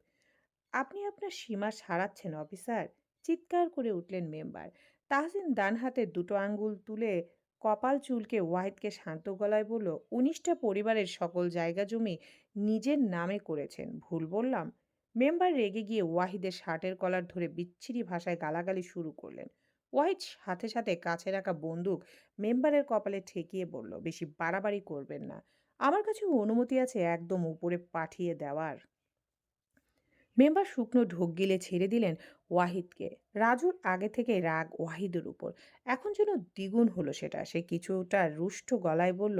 আপনি আপনার সীমা ছাড়াচ্ছেন অফিসার। চিৎকার করে উঠলেন মেম্বার। তাহসিন ডান হাতের দুটো আঙ্গুল তুলে কপাল চুলকে ওয়াহিদকে শান্ত গলায় বলল, ১৯টা পরিবারের সকল জায়গা জমি নিজের নামে করেছেন, ভুল বললাম? মেম্বার রেগে গিয়ে ওয়াহিদের শার্টের কলার ধরে বিচ্ছিরি ভাষায় গালাগালি শুরু করলেন। ওয়াহিদ সাথে সাথে কাছে রাখা বন্দুক মেম্বারের কপালে ঠেকিয়ে বলল, বেশি বাড়াবাড়ি করবেন না। আমার কাছে অনুমতি আছে একদম উপরে পাঠিয়ে দেওয়ার। মেম্বার শুকনো ঢোক গিলে ছেড়ে দিলেন ওয়াহিদকে। রাজুর আগে থেকে রাগ ওয়াহিদের উপর, এখন যেন দ্বিগুণ হলো সেটা। সে কিছুটা রুষ্ট গলায় বলল,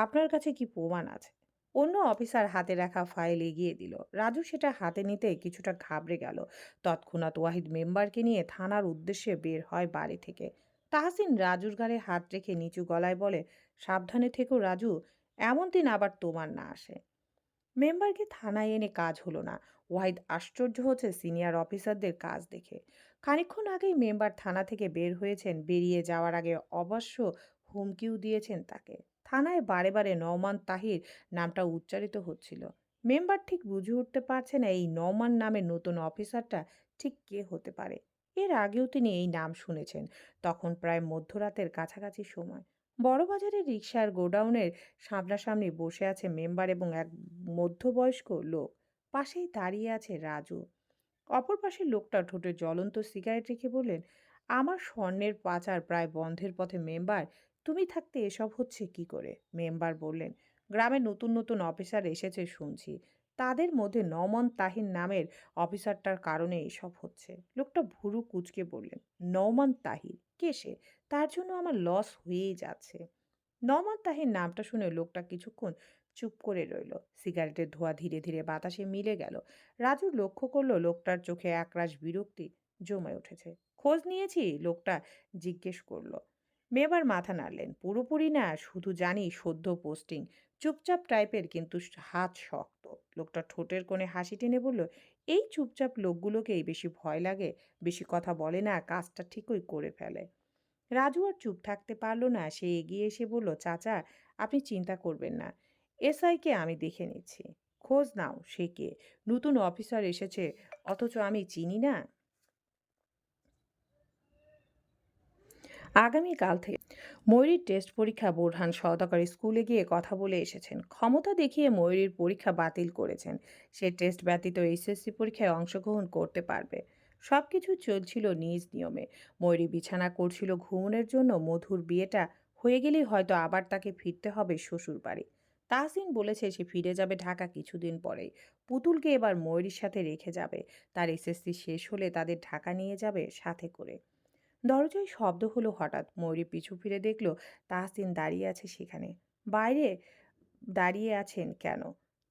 আপনার কাছে কি প্রমাণ আছে? অন্য অফিসার হাতে রাখা ফাইল এগিয়ে দিল। রাজু সেটা হাতে নিতে কিছুটা ঘাবড়ে গেল। তৎক্ষণাৎ ওয়াহিদ মেম্বারকে নিয়ে থানার উদ্দেশ্যে বের হয় বাড়ি থেকে। তাহসিন রাজুর ঘাড়ে হাত রেখে নিচু গলায় বলে, সাবধানে থেকো রাজু, এমন দিন আবার তোমার না আসে। মেম্বারকে থানায় এনে কাজ হলো না। ওয়াহিদ আশ্চর্য হচ্ছে সিনিয়র অফিসারদের কাজ দেখে। খানিকক্ষণ আগেই মেম্বার থানা থেকে বের হয়েছেন। বেরিয়ে যাওয়ার আগে অবশ্য হুমকিও দিয়েছেন তাকে। থানায় বারে বারে নওমান তাহির নামটা উচ্চারিত হচ্ছিল। মেম্বার ঠিক বুঝে উঠতে পারছে না এই নওমান নামের নতুন অফিসারটা ঠিক কে হতে পারে। এর আগেও তিনি এই নাম শুনেছেন, তখন প্রায় মধ্যরাতের কাছাকাছি সময়। বড়বাজারের রিকশার গোডাউনের সামনাসামনি বসে আছে মেম্বার এবং এক মধ্যবয়স্ক লোক। পাশেই দাঁড়িয়ে আছে রাজু। অপর পাশের লোকটা ঠোঁটে জ্বলন্ত সিগারেট রেখে বললেন, আমার স্বর্ণের পাচার প্রায় বন্ধের পথে মেম্বার। তুমি থাকতে এসব হচ্ছে কি করে? মেম্বার বললেন, গ্রামে নতুন নতুন অফিসার এসেছে শুনছি। তাদের মধ্যে নমন তাহির নামের অফিসারটার কারণে এসব হচ্ছে। লোকটা ভুরু কুঁচকে বললেন, নওমান তাহির কে সে? তার জন্য আমার লস হয়েই যাচ্ছে। নওমান তাহির নামটা শুনে লোকটা কিছুক্ষণ চুপ করে রইল। সিগারেটের ধোঁয়া ধীরে ধীরে বাতাসে মিলে গেল। রাজু লক্ষ্য করলো লোকটার চোখে একরাশ বিরক্তি জমে উঠেছে। খোঁজ নিয়েছি? লোকটা জিজ্ঞেস করলো। মেবার মাথা নাড়লেন, পুরোপুরি না, শুধু জানি সদ্য পোস্টিং। চুপচাপ টাইপের, কিন্তু হাত শক্ত। লোকটা ঠোঁটের কোণে হাসি টেনে বলল, এই চুপচাপ লোকগুলোকেই বেশি ভয় লাগে। বেশি কথা বলে না, কাজটা ঠিকই করে ফেলে। রাজু আর চুপ থাকতে পারল না। সে এগিয়ে এসে বলল, চাচা, আপনি চিন্তা করবেন না। এসআইকে আমি দেখে নিচ্ছি। খোঁজ নাও সে কে। নতুন অফিসার এসেছে, অথচ আমি চিনি না। আগামীকাল থেকে ময়ূরীর টেস্ট পরীক্ষা। বোরহান সওদাগর স্কুলে গিয়ে কথা বলে এসেছেন। ক্ষমতা দেখিয়ে ময়ূরীর পরীক্ষা বাতিল করেছেন। সে টেস্ট ব্যতীত এইচএসসি পরীক্ষায় অংশগ্রহণ করতে পারবে। সবকিছু চলছিল নিজ নিয়মে। ময়ূরী বিছানা করছিল ঘুমনের জন্য। মধুর বিয়েটা হয়ে গেলেই হয়তো আবার তাকে ফিরতে হবে শ্বশুর বাড়ি। তাহসিন বলেছে সে ফিরে যাবে ঢাকা কিছুদিন পরেই। পুতুলকে এবার ময়ূরীর সাথে রেখে যাবে। তার এসএসসি শেষ হলে তাদের ঢাকা নিয়ে যাবে সাথে করে। দরজায় শব্দ হলো হঠাৎ। ময়ূরী পিছু ফিরে দেখল তাহসিন দাঁড়িয়ে আছে সেখানে। বাইরে দাঁড়িয়ে আছেন কেন?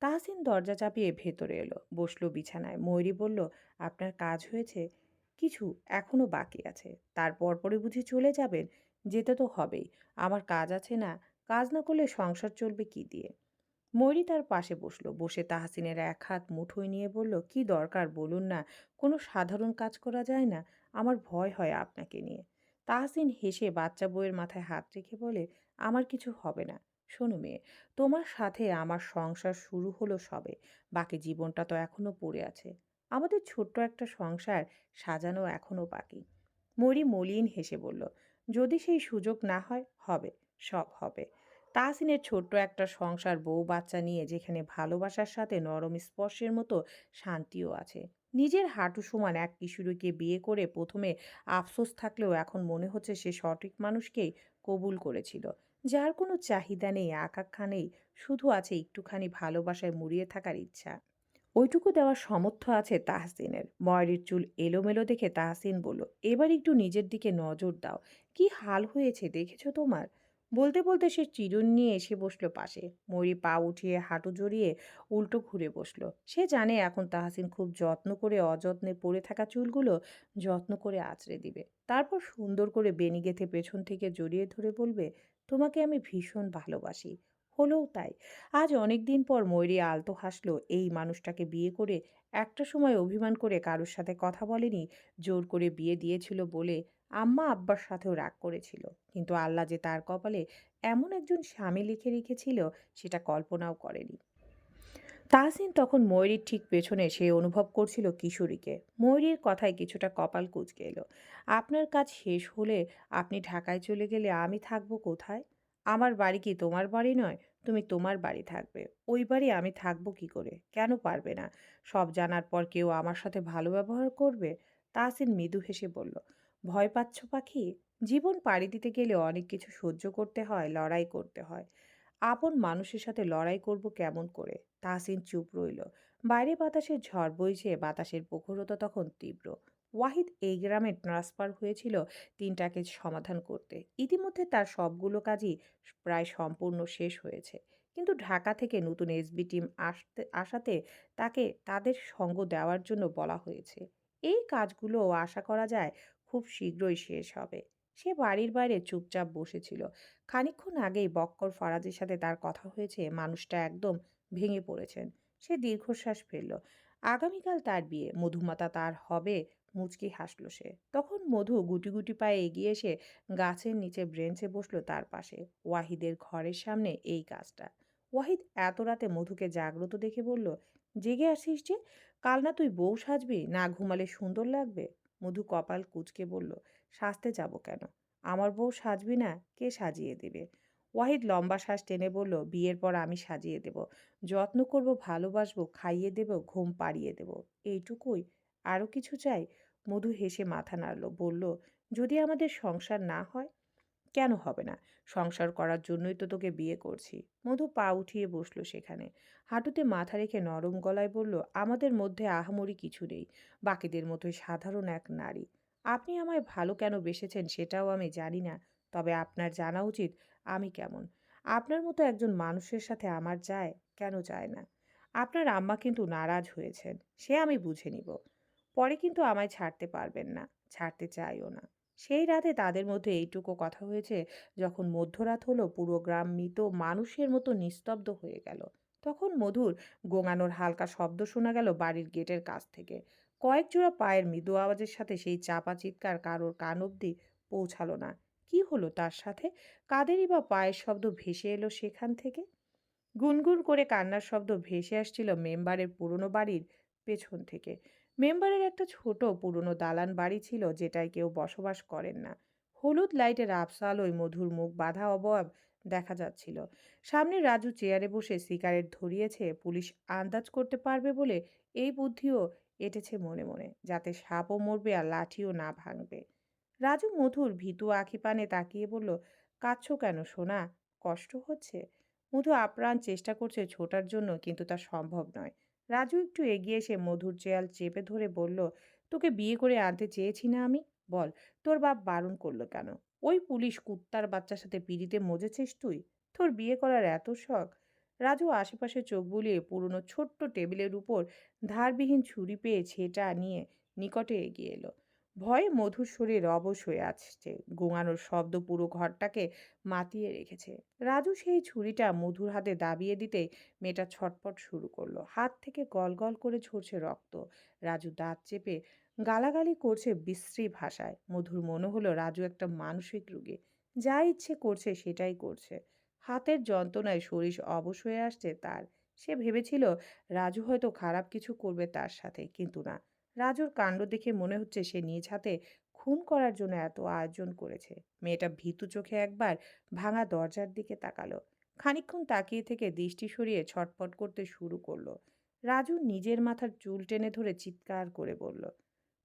তাহসিন দরজা চাপিয়ে ভেতরে এলো, বসলো বিছানায়। ময়ূরী বলল, আপনার কাজ হয়েছে? কিছু এখনো বাকি আছে। তারপর পরে বুঝি চলে যাবেন? যেতে তো হবেই, আমার কাজ আছে না। কাজ না করলে সংসার চলবে কি দিয়ে? ময়ূরী তার পাশে বসলো। বসে তাহসিনের এক হাত মুঠোয় নিয়ে বলল, কি দরকার বলুন না। কোনো সাধারণ কাজ করা যায় না? আমার ভয় হয় আপনাকে নিয়ে। তাহসিন হেসে বাচ্চা বউয়ের মাথায় হাত রেখে বলে, আমার কিছু হবে না। শোনো মেয়ে, তোমার সাথে আমার সংসার শুরু হলো সবে। বাকি জীবনটা তো এখনো পড়ে আছে। আমাদের ছোট্ট একটা সংসার সাজানো এখনো বাকি। ময়ূরী মলিন হেসে বলল, যদি সেই সুযোগ না হয়, হবে, সব হবে। তাহসিনের ছোট্ট একটা সংসার, বউ বাচ্চা নিয়ে, যেখানে ভালোবাসার সাথে নরম স্পর্শের মতো শান্তিও আছে। নিজের হাঁটু সমান এক কিশোরীকে বিয়ে করে প্রথমে আফসোস থাকলেও এখন মনে হচ্ছে সে সঠিক মানুষকেই কবুল করেছিল, যার কোনো চাহিদা নেই, আকাঙ্ক্ষা নেই, শুধু আছে একটুখানি ভালোবাসায় মুড়িয়ে থাকার ইচ্ছা। ওইটুকু দেওয়ার সামর্থ্য আছে তাহসিনের। ময়ূরীর চুল এলোমেলো দেখে তাহসিন বলল, এবার একটু নিজের দিকে নজর দাও। কি হাল হয়েছে দেখেছো তোমার? বলতে বলতে সে চিরুনি নিয়ে এসে বসলো পাশে। ময়ূরী পা উঠিয়ে হাঁটু জড়িয়ে উল্টো ঘুরে বসলো। সে জানে এখন তাহসিন খুব যত্ন করে অযত্নে পড়ে থাকা চুলগুলো যত্ন করে আঁচড়ে দিবে, তারপর সুন্দর করে বেনি গেঁথে পেছন থেকে জড়িয়ে ধরে বলবে, তোমাকে আমি ভীষণ ভালোবাসি। হলেও তাই। আজ অনেক দিন পর ময়ূরী আলতো হাসলো। এই মানুষটাকে বিয়ে করে একটা সময় অভিমান করে কারোর সাথে কথা বলেনি, জোর করে বিয়ে দিয়েছিল বলে আম্মা আব্বার সাথেও রাগ করেছিল। কিন্তু আল্লাহ যে তার কপালে এমন একজন স্বামী লিখে রেখেছিল, সেটা কল্পনাও করেনি। তাহসিন তখন ময়ূরীর ঠিক পেছনে, সে অনুভব করছিল কিশোরীকে। ময়ূরীর কথায় কিছুটা কপাল কুঁচকে এলো। আপনার কাজ শেষ হলে আপনি ঢাকায় চলে গেলে আমি থাকবো কোথায়? আমার বাড়ি কি তোমার বাড়ি নয়? তুমি তোমার বাড়ি থাকবে। ওই বাড়ি আমি থাকবো কি করে? কেন পারবে না? সব জানার পর কেউ আমার সাথে ভালো ব্যবহার করবে? তাহসিন মৃদু হেসে বলল, ভয় পাচ্ছ পাখি? জীবন পাড়ি দিতে গেলে অনেক কিছু সহ্য করতে হয়, লড়াই করতে হয়। আপন মানুষের সাথে লড়াই করব কেমন করে? তাহসিন চুপ রইল। বাইরে বাতাসের ঝড় বইছে, বাতাসের প্রখরতা তখন তীব্র। ওয়াহিদ এই গ্রামে ট্রান্সফার হয়েছিল ৩টা কেস সমাধান করতে। ইতিমধ্যে তার সবগুলো কাজই প্রায় সম্পূর্ণ শেষ হয়েছে। কিন্তু ঢাকা থেকে নতুন এসবি টিম আসাতে তাকে তাদের সঙ্গ দেওয়ার জন্য বলা হয়েছে। এই কাজগুলো আশা করা যায় খুব শীঘ্রই শেষ হবে। সে বাড়ির বাইরে চুপচাপ বসেছিল। খানিকক্ষণ আগেই বক্কর ফারাজের সাথে তার কথা হয়েছে, মানুষটা একদম ভেঙে পড়েছেন। সে দীর্ঘশ্বাস ফেলল। আগামীকাল তার বিয়ে, মধুমাতা তার হবে। মুচকি হাসল সে। তখন মধু গুটি গুটি পায়ে এগিয়ে এসে গাছের নিচে ব্রেঞ্চে বসলো তার পাশে। ওয়াহিদের ঘরের সামনে এই কাজটা। ওয়াহিদ এত রাতে মধুকে জাগ্রত দেখে বলল, জেগে আসিস যে? কাল না তুই বউ সাজবি? না ঘুমালে সুন্দর লাগবে? মধু কপাল কুঁচকে বলল, সাজতে যাব কেন? আমার বউ সাজবি না? কে সাজিয়ে দেবে? ওয়াহিদ লম্বা শ্বাস টেনে বলল, বিয়ের পর আমি সাজিয়ে দেব। যত্ন করব, ভালোবাসবো, খাইয়ে দেব, ঘুম পাড়িয়ে দেব। এইটুকুই? আরও কিছু চাই? মধু হেসে মাথা নাড়ল, বলল, যদি আমাদের সংসার না হয়? কেন হবে না? সংসার করার জন্যই তো তোকে বিয়ে করছি। মধু পা উঠিয়ে বসলো সেখানে। হাঁটুতে মাথা রেখে নরম গলায় বলল, আমাদের মধ্যে আহামরি কিছু নেই। বাকিদের মতোই সাধারণ এক নারী। আপনি আমায় ভালো কেন বেসেছেন সেটাও আমি জানি না। তবে আপনার জানা উচিত আমি কেমন। আপনার মতো একজন মানুষের সাথে আমার যায়, কেন যায় না? আপনার আম্মা কিন্তু নারাজ হয়েছেন। সে আমি বুঝে নিব। পরে কিন্তু আমায় ছাড়তে পারবেন না। ছাড়তে চাইও না। সেই রাতে তাদের মধ্যে এইটুকু কথা হয়েছে। যখন মধ্যরাত হলো, পুরো গ্রাম মৃত মানুষের মতো নিস্তব্ধ হয়ে গেল। তখন মধুর গোঙানোর হালকা শব্দ শোনা গেল বাড়ির গেটের কাছ থেকে। কয়েক জোড়া পায়ের মৃদু আওয়াজের সাথে সেই চাপা চিৎকার কারোর কান অব্দি পৌঁছালো না। কি হলো তার সাথে? কাদেরই বা পায়ের শব্দ ভেসে এলো সেখান থেকে? গুনগুন করে কান্নার শব্দ ভেসে আসছিল মেম্বারের পুরনো বাড়ির পেছন থেকে। মেম্বারের একটা ছোট পুরনো দালান বাড়ি ছিল, যেটায় কেউ বসবাস করেন না। হলুদ লাইটের আবছা আলোয় মধুর মুখ বাঁধা অবয়ব দেখা যাচ্ছিল। সামনে রাজু চেয়ারে বসে সিগারেট ধরিয়েছে। পুলিশ আন্দাজ করতে পারবে বলে এই বুদ্ধিও এঁটেছে মনে মনে, যাতে সাপও মরবে আর লাঠিও না ভাঙবে। রাজু মধুর ভীতু আঁখি পানে তাকিয়ে বলল, কাঁদছো কেন সোনা? কষ্ট হচ্ছে? মধু আপ্রাণ চেষ্টা করছে ছোটার জন্য, কিন্তু তা সম্ভব নয়। রাজু একটু এগিয়ে এসে মধুর চেয়াল চেপে ধরে বলল, তোকে বিয়ে করে আনতে চেয়েছি না আমি? বল, তোর বাপ বারণ করলো কেন? ওই পুলিশ কুত্তার বাচ্চার সাথে পিড়িতে মজেছিস তুই? তোর বিয়ে করার এত শখ? রাজু আশেপাশে চোখ বুলিয়ে পুরনো ছোট্ট টেবিলের উপর ধারবিহীন ছুরি পেয়ে ছেটা নিয়ে নিকটে এগিয়ে এলো। ভয়ে মধুর শরীর অবশ হয়ে আসছে। গোঙানোর শব্দ পুরো ঘরটাকে মাতিয়ে রেখেছে। রাজু সেই ছুরিটা মধুর হাতে দাবিয়ে দিতেই মেয়েটা ছটপট শুরু করলো। হাত থেকে গল গল করে ঝরছে রক্ত। রাজু দাঁত চেপে গালাগালি করছে বিশ্রী ভাষায়। মধুর মনে হলো রাজু একটা মানসিক রোগী। যা ইচ্ছে করছে সেটাই করছে। হাতের যন্ত্রণায় শরীর অবশ হয়ে আসছে তার। সে ভেবেছিল রাজু হয়তো খারাপ কিছু করবে তার সাথে, কিন্তু না। রাজুর কাণ্ড দেখে মনে হচ্ছে সে নিজ হাতে খুন করার জন্য এত আয়োজন করেছে। মেয়েটা ভীতু চোখে একবার ভাঙা দরজার দিকে তাকালো। খানিকক্ষণ তাকিয়ে থেকে দৃষ্টি সরিয়ে ছটফট করতে শুরু করলো। রাজু নিজের মাথার চুল টেনে ধরে চিৎকার করে বলল,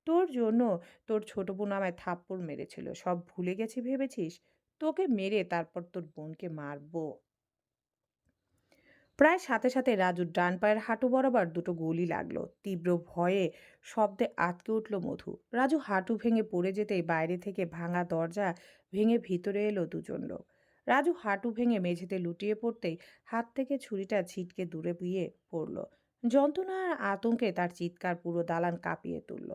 তোর জন্য তোর ছোট বোন আমায় থাপ্পড় মেরেছিল, সব ভুলে গেছি ভেবেছিস? তোকে মেরে তারপর তোর বোনকে মারবো। প্রায় সাথে সাথে রাজুর ডান পায়ের হাঁটু বরাবর দুটো গুলি লাগলো। তীব্র ভয়ে শব্দে আঁতকে উঠল মধু। রাজু হাঁটু ভেঙে পড়ে যেতেই বাইরে থেকে ভাঙা দরজা ভেঙে ভিতরে এলো দুজন লোক। রাজু হাঁটু ভেঙে মেঝেতে লুটিয়ে পড়তেই হাত থেকে ছুরিটা ছিটকে দূরে গিয়ে পড়ল। যন্ত্রণা আর আতঙ্কে তার চিৎকার পুরো দালান কাঁপিয়ে তুলল।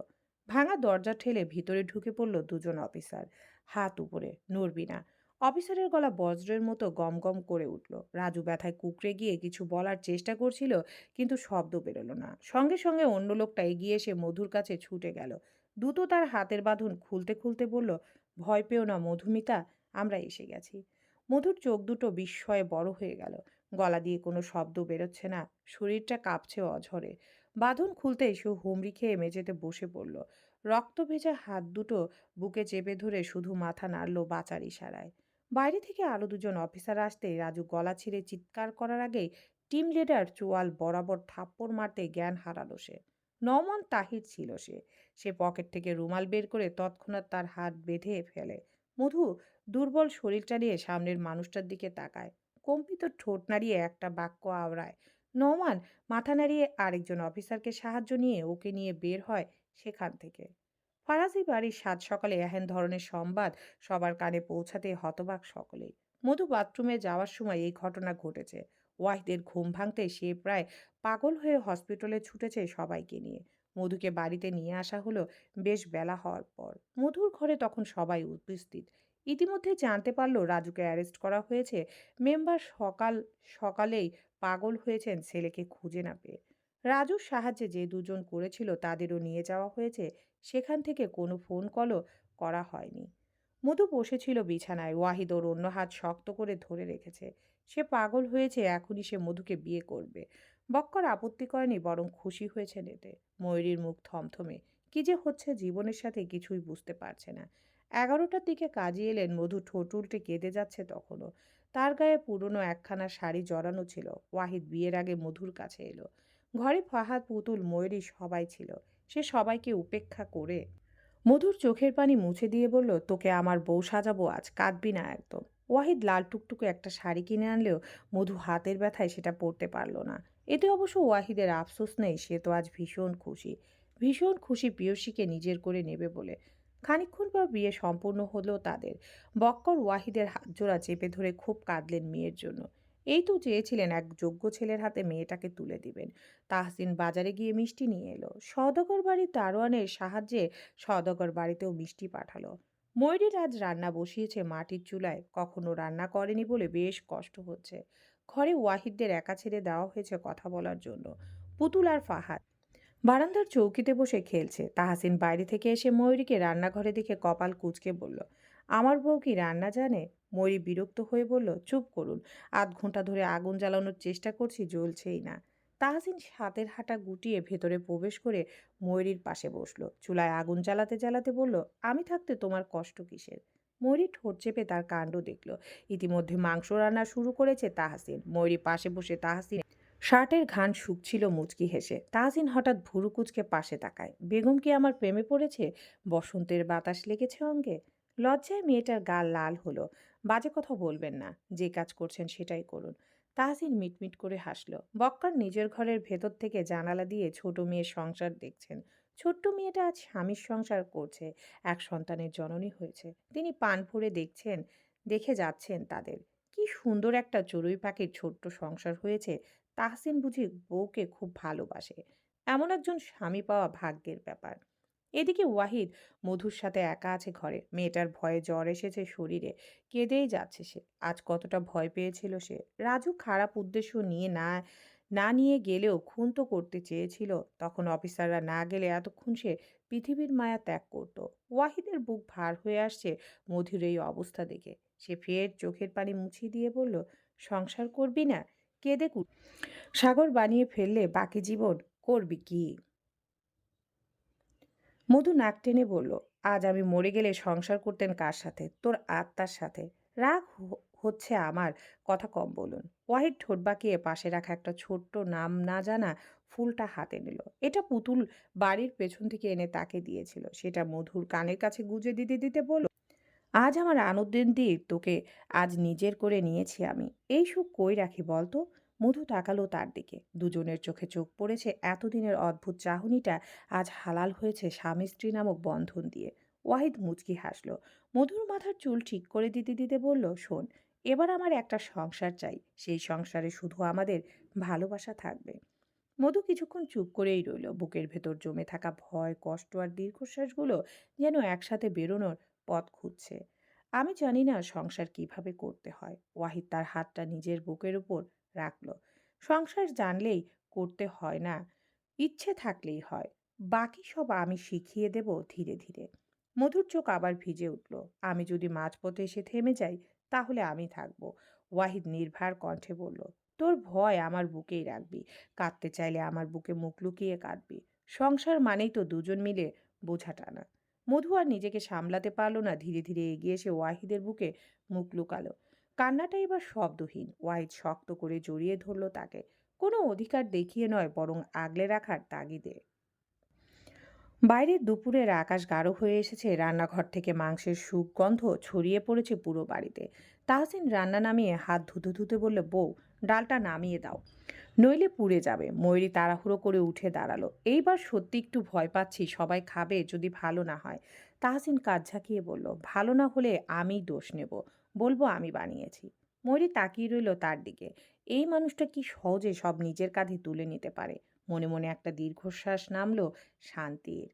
ভাঙা দরজা ঠেলে ভিতরে ঢুকে পড়ল দুজন অফিসার। হাত উপরে, নড়বি না। অফিসারের গলা বজ্রের মতো গমগম করে উঠল। রাজু ব্যথায় কুঁকড়ে গিয়ে কিছু বলার চেষ্টা করছিল, কিন্তু শব্দ বেরোলো না। সঙ্গে সঙ্গে অন্য লোকটা এগিয়ে এসে মধুর কাছে ছুটে গেল। দ্রুত তার হাতের বাঁধন খুলতে খুলতে বলল, ভয় পেও না মধুমিতা, আমরা এসে গেছি। মধুর চোখ দুটো বিস্ময়ে বড় হয়ে গেল। গলা দিয়ে কোনো শব্দ বেরোচ্ছে না, শরীরটা কাঁপছে অঝরে। বাঁধন খুলতেই সে হুমড়ি খেয়ে মেঝেতে বসে পড়ল। রক্ত ভেজা হাত দুটো বুকে চেপে ধরে শুধু মাথা নাড়ল বাঁচার ইশারায়। বাইরে থেকে আরো দুজন অফিসার আসতেই রাজু গলা ছিঁড়ে চিৎকার করার আগেই টিম লিডার চোয়াল বরাবর থাপ্পড় মারতে জ্ঞান হারালো সে। নমন তাহির ছিল সে। সে পকেট থেকে রুমাল বের করে তৎক্ষণাৎ তার হাত বেঁধে ফেলে। মধু দুর্বল শরীরটা নিয়ে সামনের মানুষটার দিকে তাকায়। কম্পিত ঠোঁট নাড়িয়ে একটা বাক্য আওড়ায়। নওমান মাথা নাড়িয়ে আরেকজন অফিসারকে সাহায্য নিয়ে ওকে নিয়ে বের হয় সেখান থেকে। ফরাসি বাড়ির সাত সকালে এহেন ধরনের সংবাদ সবার কানে পৌঁছাতে হতবাক সকলেই। মধু বাথরুমে যাওয়ার সময় এই ঘটনা ঘটেছে। ওয়াহিদের ঘুম ভাঙতে সে প্রায় পাগল হয়ে হসপিটালে ছুটেছে সবাইকে নিয়ে। মধুকে বাড়িতে নিয়ে আসা হলো বেশ বেলা হওয়ার পর। মধুর ঘরে তখন সবাই উপস্থিত। ইতিমধ্যে জানতে পারলো রাজুকে অ্যারেস্ট করা হয়েছে। মেম্বার সকাল সকালেই পাগল হয়েছেন ছেলেকে খুঁজে না পেয়ে। রাজুর সাহায্যে যে দুজন করেছিল তাদেরও নিয়ে যাওয়া হয়েছে। সেখান থেকে কোনো ফোন কলও করা হয়নি। মধু বসেছিল বিছানায়। ওয়াহিদ ওর অন্য হাত শক্ত করে ধরে রেখেছে। সে পাগল হয়েছে, এখনই সে মধুকে বিয়ে করবে। বক্কর আপত্তি করেনি, বরং খুশি হয়েছেন এতে। ময়ূরীর মুখ থমথমে। কি যে হচ্ছে জীবনের সাথে কিছুই বুঝতে পারছে না। 11টার দিকে কাজে এলেন। মধু ঠোঁট উল্টে কেঁদে যাচ্ছে তখনও। তার গায়ে পুরনো একখানা শাড়ি জড়ানো ছিল। ওয়াহিদ বিয়ের আগে মধুর কাছে এলো। ঘরে ফাহাদ, পুতুল, ময়ূরী সবাই ছিল। সে সবাইকে উপেক্ষা করে মধুর চোখের পানি মুছে দিয়ে বলল, তোকে আমার বউ সাজাবো আজ, কাঁদবি না একদম। ওয়াহিদ লাল টুকটুকে একটা শাড়ি কিনে আনলেও মধু হাতের ব্যথায় সেটা পরতে পারল না। এতে অবশ্য ওয়াহিদের আফসোস নেই, সে তো আজ ভীষণ খুশি। ভীষণ খুশি প্রিয়সীকে নিজের করে নেবে বলে। খানিকক্ষণ পর বিয়ে সম্পূর্ণ হলো তাদের। বক্কর ওয়াহিদের হাত জোড়া চেপে ধরে খুব কাঁদলেন মেয়ের জন্য। এই তো চেয়েছিলেন এক যোগ্য ছেলের হাতে মেয়েটাকে তুলে দিবেন। তাহসিন বাজারে গিয়ে মিষ্টি নিয়ে এলো। সওদাগর বাড়ির দারোয়ানের সাহায্যে সওদাগর বাড়িতেও মিষ্টি পাঠালো। ময়ূরীর আজ রান্না বসিয়েছে মাটির চুলায়। কখনো রান্না করেনি বলে বেশ কষ্ট হচ্ছে। ঘরে ওয়াহিদদের একা ছেড়ে দেওয়া হয়েছে কথা বলার জন্য। পুতুল আর ফাহাদ বারান্দার চৌকিতে বসে খেলছে। তাহসিন বাইরে থেকে এসে ময়ূরীকে রান্নাঘরে দেখে কপাল কুঁচকে বলল, আমার বউ কি রান্না জানে? ময়ূরী বিরক্ত হয়ে বলল, চুপ করুন, আধ ঘন্টা ধরে আগুন জ্বালানোর চেষ্টা করছি, জ্বলছেই না। তাহসিন হাতের হাঁটা গুটিয়ে ভেতরে প্রবেশ করে ময়ূরীর পাশে বসলো। চুলায় আগুন জ্বালাতে জ্বালাতে বলল, আমি থাকতে তোমার কষ্ট কিসের? ময়ূরী ঠোঁট চেপে তার কাণ্ড দেখল। ইতিমধ্যে মাংস রান্না শুরু করেছে তাহসিন। ময়ূরী পাশে বসে তাহসিন শার্টের ঘান শুকছিল মুচকি হেসে। তাহসিন হঠাৎ ভুরু কুঁচকে পাশে তাকায়। বেগম কি আমার প্রেমে পড়েছে? বসন্তের বাতাস লেগেছে অঙ্গে। লজ্জায় মেয়েটার গাল লাল হলো। বাজে কথা বলবেন না, যে কাজ করছেন সেটাই করুন। তাহসিন মিটমিট করে হাসল। বক্কর নিজের ঘরের ভেতর থেকে জানালা দিয়ে ছোট মেয়ের সংসার দেখছেন। ছোট্ট মেয়েটা আজ স্বামীর সংসার করছে, এক সন্তানের জননী হয়েছে। তিনি পান ভরে দেখছেন, দেখে যাচ্ছেন তাদের। কি সুন্দর একটা চড়ুই পাখির ছোট্ট সংসার হয়েছে। তাহসিন বুঝি বউকে খুব ভালোবাসে। এমন একজন স্বামী পাওয়া ভাগ্যের ব্যাপার। এদিকে ওয়াহিদ মধুর সাথে একা আছে ঘরে। মেয়েটার ভয়ে জ্বর এসেছে শরীরে। কেঁদেই যাচ্ছে সে। আজ কতটা ভয় পেয়েছিল সে। রাজু খারাপ উদ্দেশ্য নিয়ে না না নিয়ে গেলেও খুন তো করতে চেয়েছিল। তখন অফিসাররা না গেলে এতক্ষণ সে পৃথিবীর মায়া ত্যাগ করত। ওয়াহিদের বুক ভার হয়ে আসছে মধুর এই অবস্থা দেখে। সে ফের চোখের পানি মুছিয়ে দিয়ে বলল, সংসার করবি না? কেঁদে সাগর বানিয়ে ফেললে বাকি জীবন করবি কি? মধু নাক টেনে বলল, আজ আমি মরে গেলে সংসার করতেন কার সাথে? তোর আত্মার সাথে। রাগ হচ্ছে আমার, কথা কম বলুন। ওয়াহিদ ঠোঁট বাঁকিয়ে পাশে রাখা একটা ছোট্ট নাম না জানা ফুলটা হাতে নিল। এটা পুতুল বাড়ির পেছন থেকে এনে তাকে দিয়েছিল। সেটা মধুর কানের কাছে গুজে দিতে দিতে বলল, আজ আমার আনন্দের দিন তোকে, আজ নিজের করে নিয়েছি আমি। এই সুখ কই রাখি বলতো? মধু তাকালো তার দিকে। দুজনের চোখে চোখ পড়েছে এতদিনের অদ্ভুত চাহনিটা আজ হালাল হয়েছে স্বামী স্ত্রী নামক বন্ধন দিয়ে। ওয়াহিদ মুচকি হাসলো। মধুর মাথার চুল ঠিক করে দিতে দিতে বলল, শোন, এবার আমার একটা সংসার চাই। সেই সংসারে শুধু আমাদের ভালোবাসা থাকবে। মধু কিছুক্ষণ চুপ করেই রইল। বুকের ভেতর জমে থাকা ভয়, কষ্ট আর দীর্ঘশ্বাসগুলো যেন একসাথে বেরোনোর পথ খুঁজছে। আমি জানি না সংসার কিভাবে করতে হয়। ওয়াহিদ তার হাতটা নিজের বুকের উপর রাখলো। সংসার জানলেই করতে হয় না, ইচ্ছে থাকলেই হয়। বাকি সব আমি শিখিয়ে দেব ধীরে ধীরে। মধুর চোখ আবার ভিজে উঠল। আমি যদি মাঝপথে এসে থেমে যাই, তাহলে আমি থাকবো। ওয়াহিদ নির্ভার কণ্ঠে বলল, তোর ভয় আমার বুকেই রাখবি। কাঁদতে চাইলে আমার বুকে মুখ লুকিয়ে কাঁদবি। সংসার মানেই তো দুজন মিলে বোঝা টানা। মধু আর নিজেকে সামলাতে পারল না, ধীরে ধীরে এগিয়ে এসে ওয়াহিদের বুকে মুখ লুকালো। কান্নাটা এবার শব্দহীন। ওয়াহিদ শক্ত করে জড়িয়ে ধরল তাকে, কোনো অধিকার দেখিয়ে নয়, বরং আগলে রাখার তাগিদে। বাইরের দুপুরের আকাশ গাঢ় হয়ে এসেছে। রান্নাঘর থেকে মাংসের সুগন্ধ ছড়িয়ে পড়েছে পুরো বাড়িতে। তাহসিন রান্না নামিয়ে হাত ধুতে ধুতে বলল, বউ, ডালটা নামিয়ে দাও, নইলে পুড়ে যাবে। ময়ূরী তাড়াহুড়ো করে উঠে দাঁড়ালো। এইবার সত্যি একটু ভয় পাচ্ছি, সবাই খাবে যদি ভালো না হয়। তাহসিন কাঁধ ঝাঁকিয়ে বলল, ভালো না হলে আমি দোষ নেব, বলবো আমি বানিয়েছি। ময়ূরী তাকিয়ে রইল তার দিকে। এই মানুষটা কি সহজে সব নিজের কাঁধে তুলে নিতে পারে। মনে মনে একটা দীর্ঘশ্বাস নামলো শান্তির।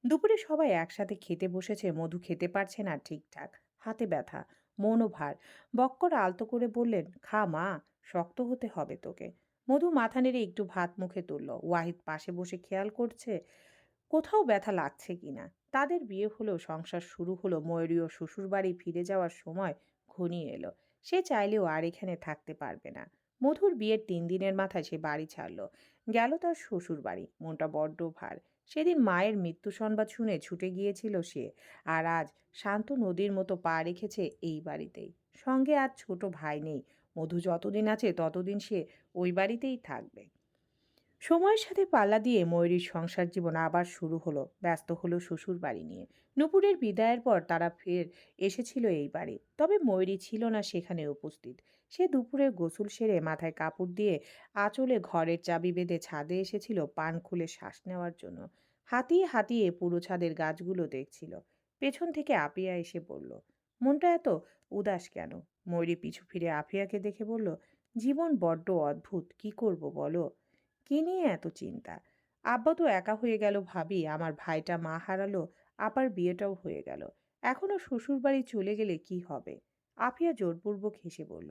দুপুরে সবাই একসাথে খেতে বসেছে। মধু খেতে পারছে না ঠিকঠাক, হাতে ব্যথা, মনও ভার। বক্কর আলতো করে বললেন, খা মা, শক্ত হতে হবে তোকে। মধু মাথা নেড়ে একটু ভাত মুখে তুলল। ওয়াহিদ পাশে বসে খেয়াল করছে কোথাও ব্যথা লাগছে কিনা। তাদের বিয়ে হলো, সংসার শুরু হলো। ময়ূরীও শ্বশুরবাড়ি ফিরে যাওয়ার সময় ঘনিয়ে এলো। সে চাইলেও আর এখানে থাকতে পারবে না। মধুর বিয়ের 3 দিনের মাথায় সে বাড়ি ছাড়লো, গেল তার শ্বশুর বাড়ি। মনটা বড্ড ভার। সেদিন মায়ের মৃত্যু সংবাদ শুনে ছুটে গিয়েছিল সে, আর আজ শান্ত নদীর মতো পা রেখেছে এই বাড়িতেই। সঙ্গে আর ছোট ভাই নেই। মধু যতদিন আছে ততদিন সে ওই বাড়িতেই থাকবে। সময়ের সাথে পাল্লা দিয়ে ময়ূরীর সংসার জীবন আবার শুরু হলো। ব্যস্ত হলো শ্বশুর বাড়ি নিয়ে। নুপুরের বিদায়ের পর তারা ফের এসেছিল এই বাড়ি, তবে ময়ূরী ছিল না সেখানে উপস্থিত। সে দুপুরে গোসল সেরে মাথায় কাপড় দিয়ে আঁচলে ঘরের চাবি বেঁধে ছাদে এসেছিল পান খুলে শ্বাস নেওয়ার জন্য। হাতিয়ে হাতিয়ে পুরো ছাদের গাছগুলো দেখছিল। পেছন থেকে আপিয়া এসে বলল, মনটা এত উদাস কেন? ময়ূরী পিছু ফিরে আপিয়াকে দেখে বলল, জীবন বড্ড অদ্ভুত, কি করব বলো? কি নিয়ে এত চিন্তা? আব্বা তো একা হয়ে গেল ভাবি, আমার ভাইটা মা হারালো, আবার বিয়েটাও হয়ে গেল। এখনো শ্বশুরবাড়ি চলে গেলে কি হবে? আফিয়া জোরপূর্বক হেসে বলল,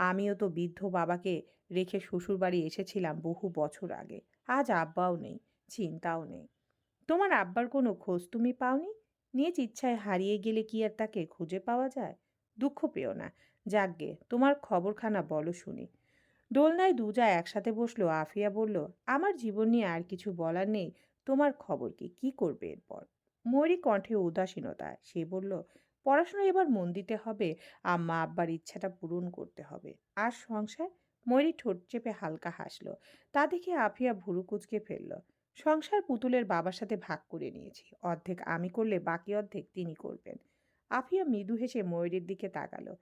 আমিও তো বৃদ্ধ বাবাকে রেখে শ্বশুরবাড়ি এসেছিলাম বহু বছর আগে। আজ আব্বাও নেই, চিন্তাও নেই। তোমার আব্বার কোনো খোঁজ তুমি পাওনি? নিজ ইচ্ছায় হারিয়ে গেলে কি আর তাকে খুঁজে পাওয়া যায়? দুঃখ পেও না। যাকগে, তোমার খবরখানা বলো শুনি। দোলনায় দুজা একসাথে বসলো। আফিয়া বলল, আমার জীবন নিয়ে আর কিছু বলার নেই। তোমার খবর কি, কি করবে এরপর? ময়ূরী কণ্ঠে উদাসীনতা। সে বলল, পড়াশোনায় এবার মন দিতে হবে, আম্মা আব্বার ইচ্ছাটা পূরণ করতে হবে। আর সংসার? ময়ূরী ঠোঁট চেপে হালকা হাসলো। তা দেখে আফিয়া ভুরু কুঁচকে ফেলল। সংসার পুতুলের বাবার সাথে ভাগ করে নিয়েছি। অর্ধেক আমি করলে বাকি অর্ধেক তিনি করবেন। আফিয়া মৃদু হেসে ময়ূরীর দিকে তাকালো।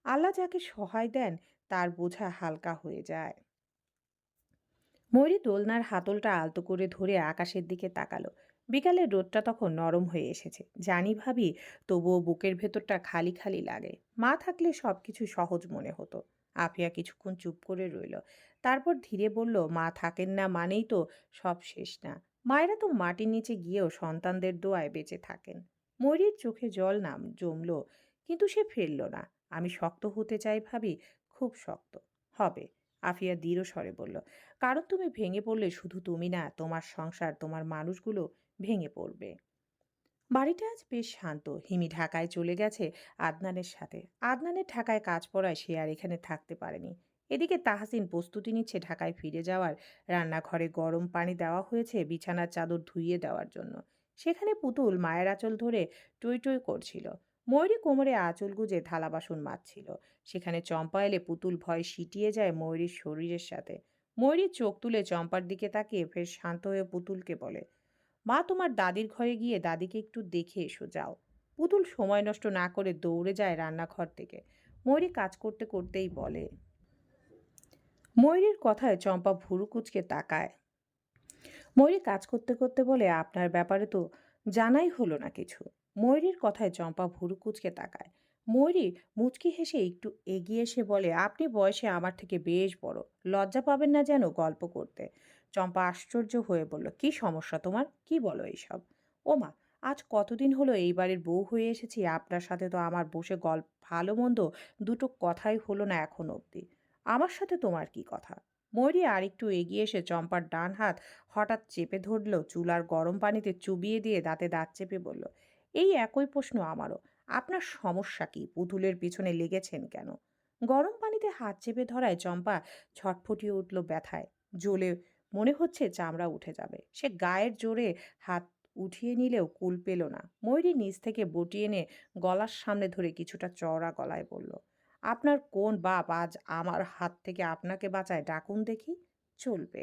আল্লাহ যাকে সহায় দেন তার বোঝা হালকা হয়ে যায়। ময়ূরী দোলনার হাতলটা আলতো করে ধরে আকাশের দিকে তাকালো। বিকালের রোদটা তখন নরম হয়ে এসেছে। জানি ভাবি, তবুও বুকের ভেতরটা খালি খালি লাগে। মা থাকলে সবকিছু সহজ মনে হতো। আফিয়া কিছুক্ষণ চুপ করে রইল। তারপর ধীরে বলল, মা থাকেন না মানেই তো সব শেষ না। মায়েরা তো মাটির নিচে গিয়েও সন্তানদের দোয়ায় বেঁচে থাকেন। ময়ূরীর চোখে জল নাম জমলো, কিন্তু সে ফেলল না। আমি শক্ত হতে চাই ভাবি, খুব শক্ত। হবে। আফিয়া দৃঢ় স্বরে বলল, কারণ তুমি ভেঙে পড়লে শুধু তুমি না, তোমার সংসার, তোমার মানুষগুলো ভেঙে পড়বে। বাড়িটা আজ বেশ শান্ত। হিমি ঢাকায় চলে গেছে আদনানের সাথে। আদনানের ঢাকায় কাজ পড়ায় সে আর এখানে থাকতে পারেনি। এদিকে তাহসিন প্রস্তুতি নিচ্ছে ঢাকায় ফিরে যাওয়ার। রান্নাঘরে গরম পানি দেওয়া হয়েছে বিছানার চাদর ধুইয়ে দেওয়ার জন্য। সেখানে পুতুল মায়ের আঁচল ধরে টই টই করছিল। ময়ূরী কোমরে আঁচল গুজে থালা বাসন মাজছিল। সেখানে চম্পা এলে পুতুল ভয়ে সিটিয়ে যায় ময়ূরীর শরীরের সাথে। ময়ূরী চোখ তুলে চম্পার দিকে তাকিয়ে ফের শান্ত হয়ে পুতুলকে বলে, মা, তোমার দাদির ঘরে গিয়ে দাদিকে একটু দেখে এসো, যাও। পুতুল সময় নষ্ট না করে দৌড়ে যায় রান্নাঘর থেকে। ময়ূরী কাজ করতে করতেই বলে। ময়ূরীর কথায় চম্পা ভুরু কুঁচকে তাকায়। ময়ূরী কাজ করতে করতে বলে, আপনার ব্যাপারে তো জানাই হলো না কিছু। ময়ূরীর কথায় চম্পা ভুরু কুঁচকে তাকায়। ময়ূরী মুচকি হেসে একটু এগিয়ে এসে বলে, আপনি বয়সে আমার থেকে বেশ বড়, লজ্জা পাবেন না যেন গল্প করতে। চম্পা আশ্চর্য হয়ে বলল, কি সমস্যা তোমার, কি বলো এইসব? ওমা, আজ কতদিন হলো এই বাড়ির বউ হয়ে এসেছি, আপনার সাথে তো আমার বসে গল্প ভালো মন্দ দুটো কথাই হলো না এখন অবধি। আমার সাথে তোমার কি কথা? ময়ূরী আরেকটু এগিয়ে এসে চম্পার ডান হাত হঠাৎ চেপে ধরল, চুলার গরম পানিতে চুবিয়ে দিয়ে দাঁতে দাঁত চেপে বলল, এই একই প্রশ্ন আমারও। আপনার সমস্যা কি, পুতুলের পিছনে লেগেছেন কেন? গরম পানিতে হাত চেপে ধরায় চম্পা ছটফটিয়ে উঠল ব্যথায়। জ্বলে মনে হচ্ছে চামড়া উঠে যাবে। সে গায়ের জোরে হাত উঠিয়ে নিলেও কুল পেল না। ময়ূরী নিচ থেকে বটি এনে গলার সামনে ধরে কিছুটা চওড়া গলায় বলল, আপনার কোন বাপ আজ আমার হাত থেকে আপনাকে বাঁচায়, ডাকুন দেখি। চলবে।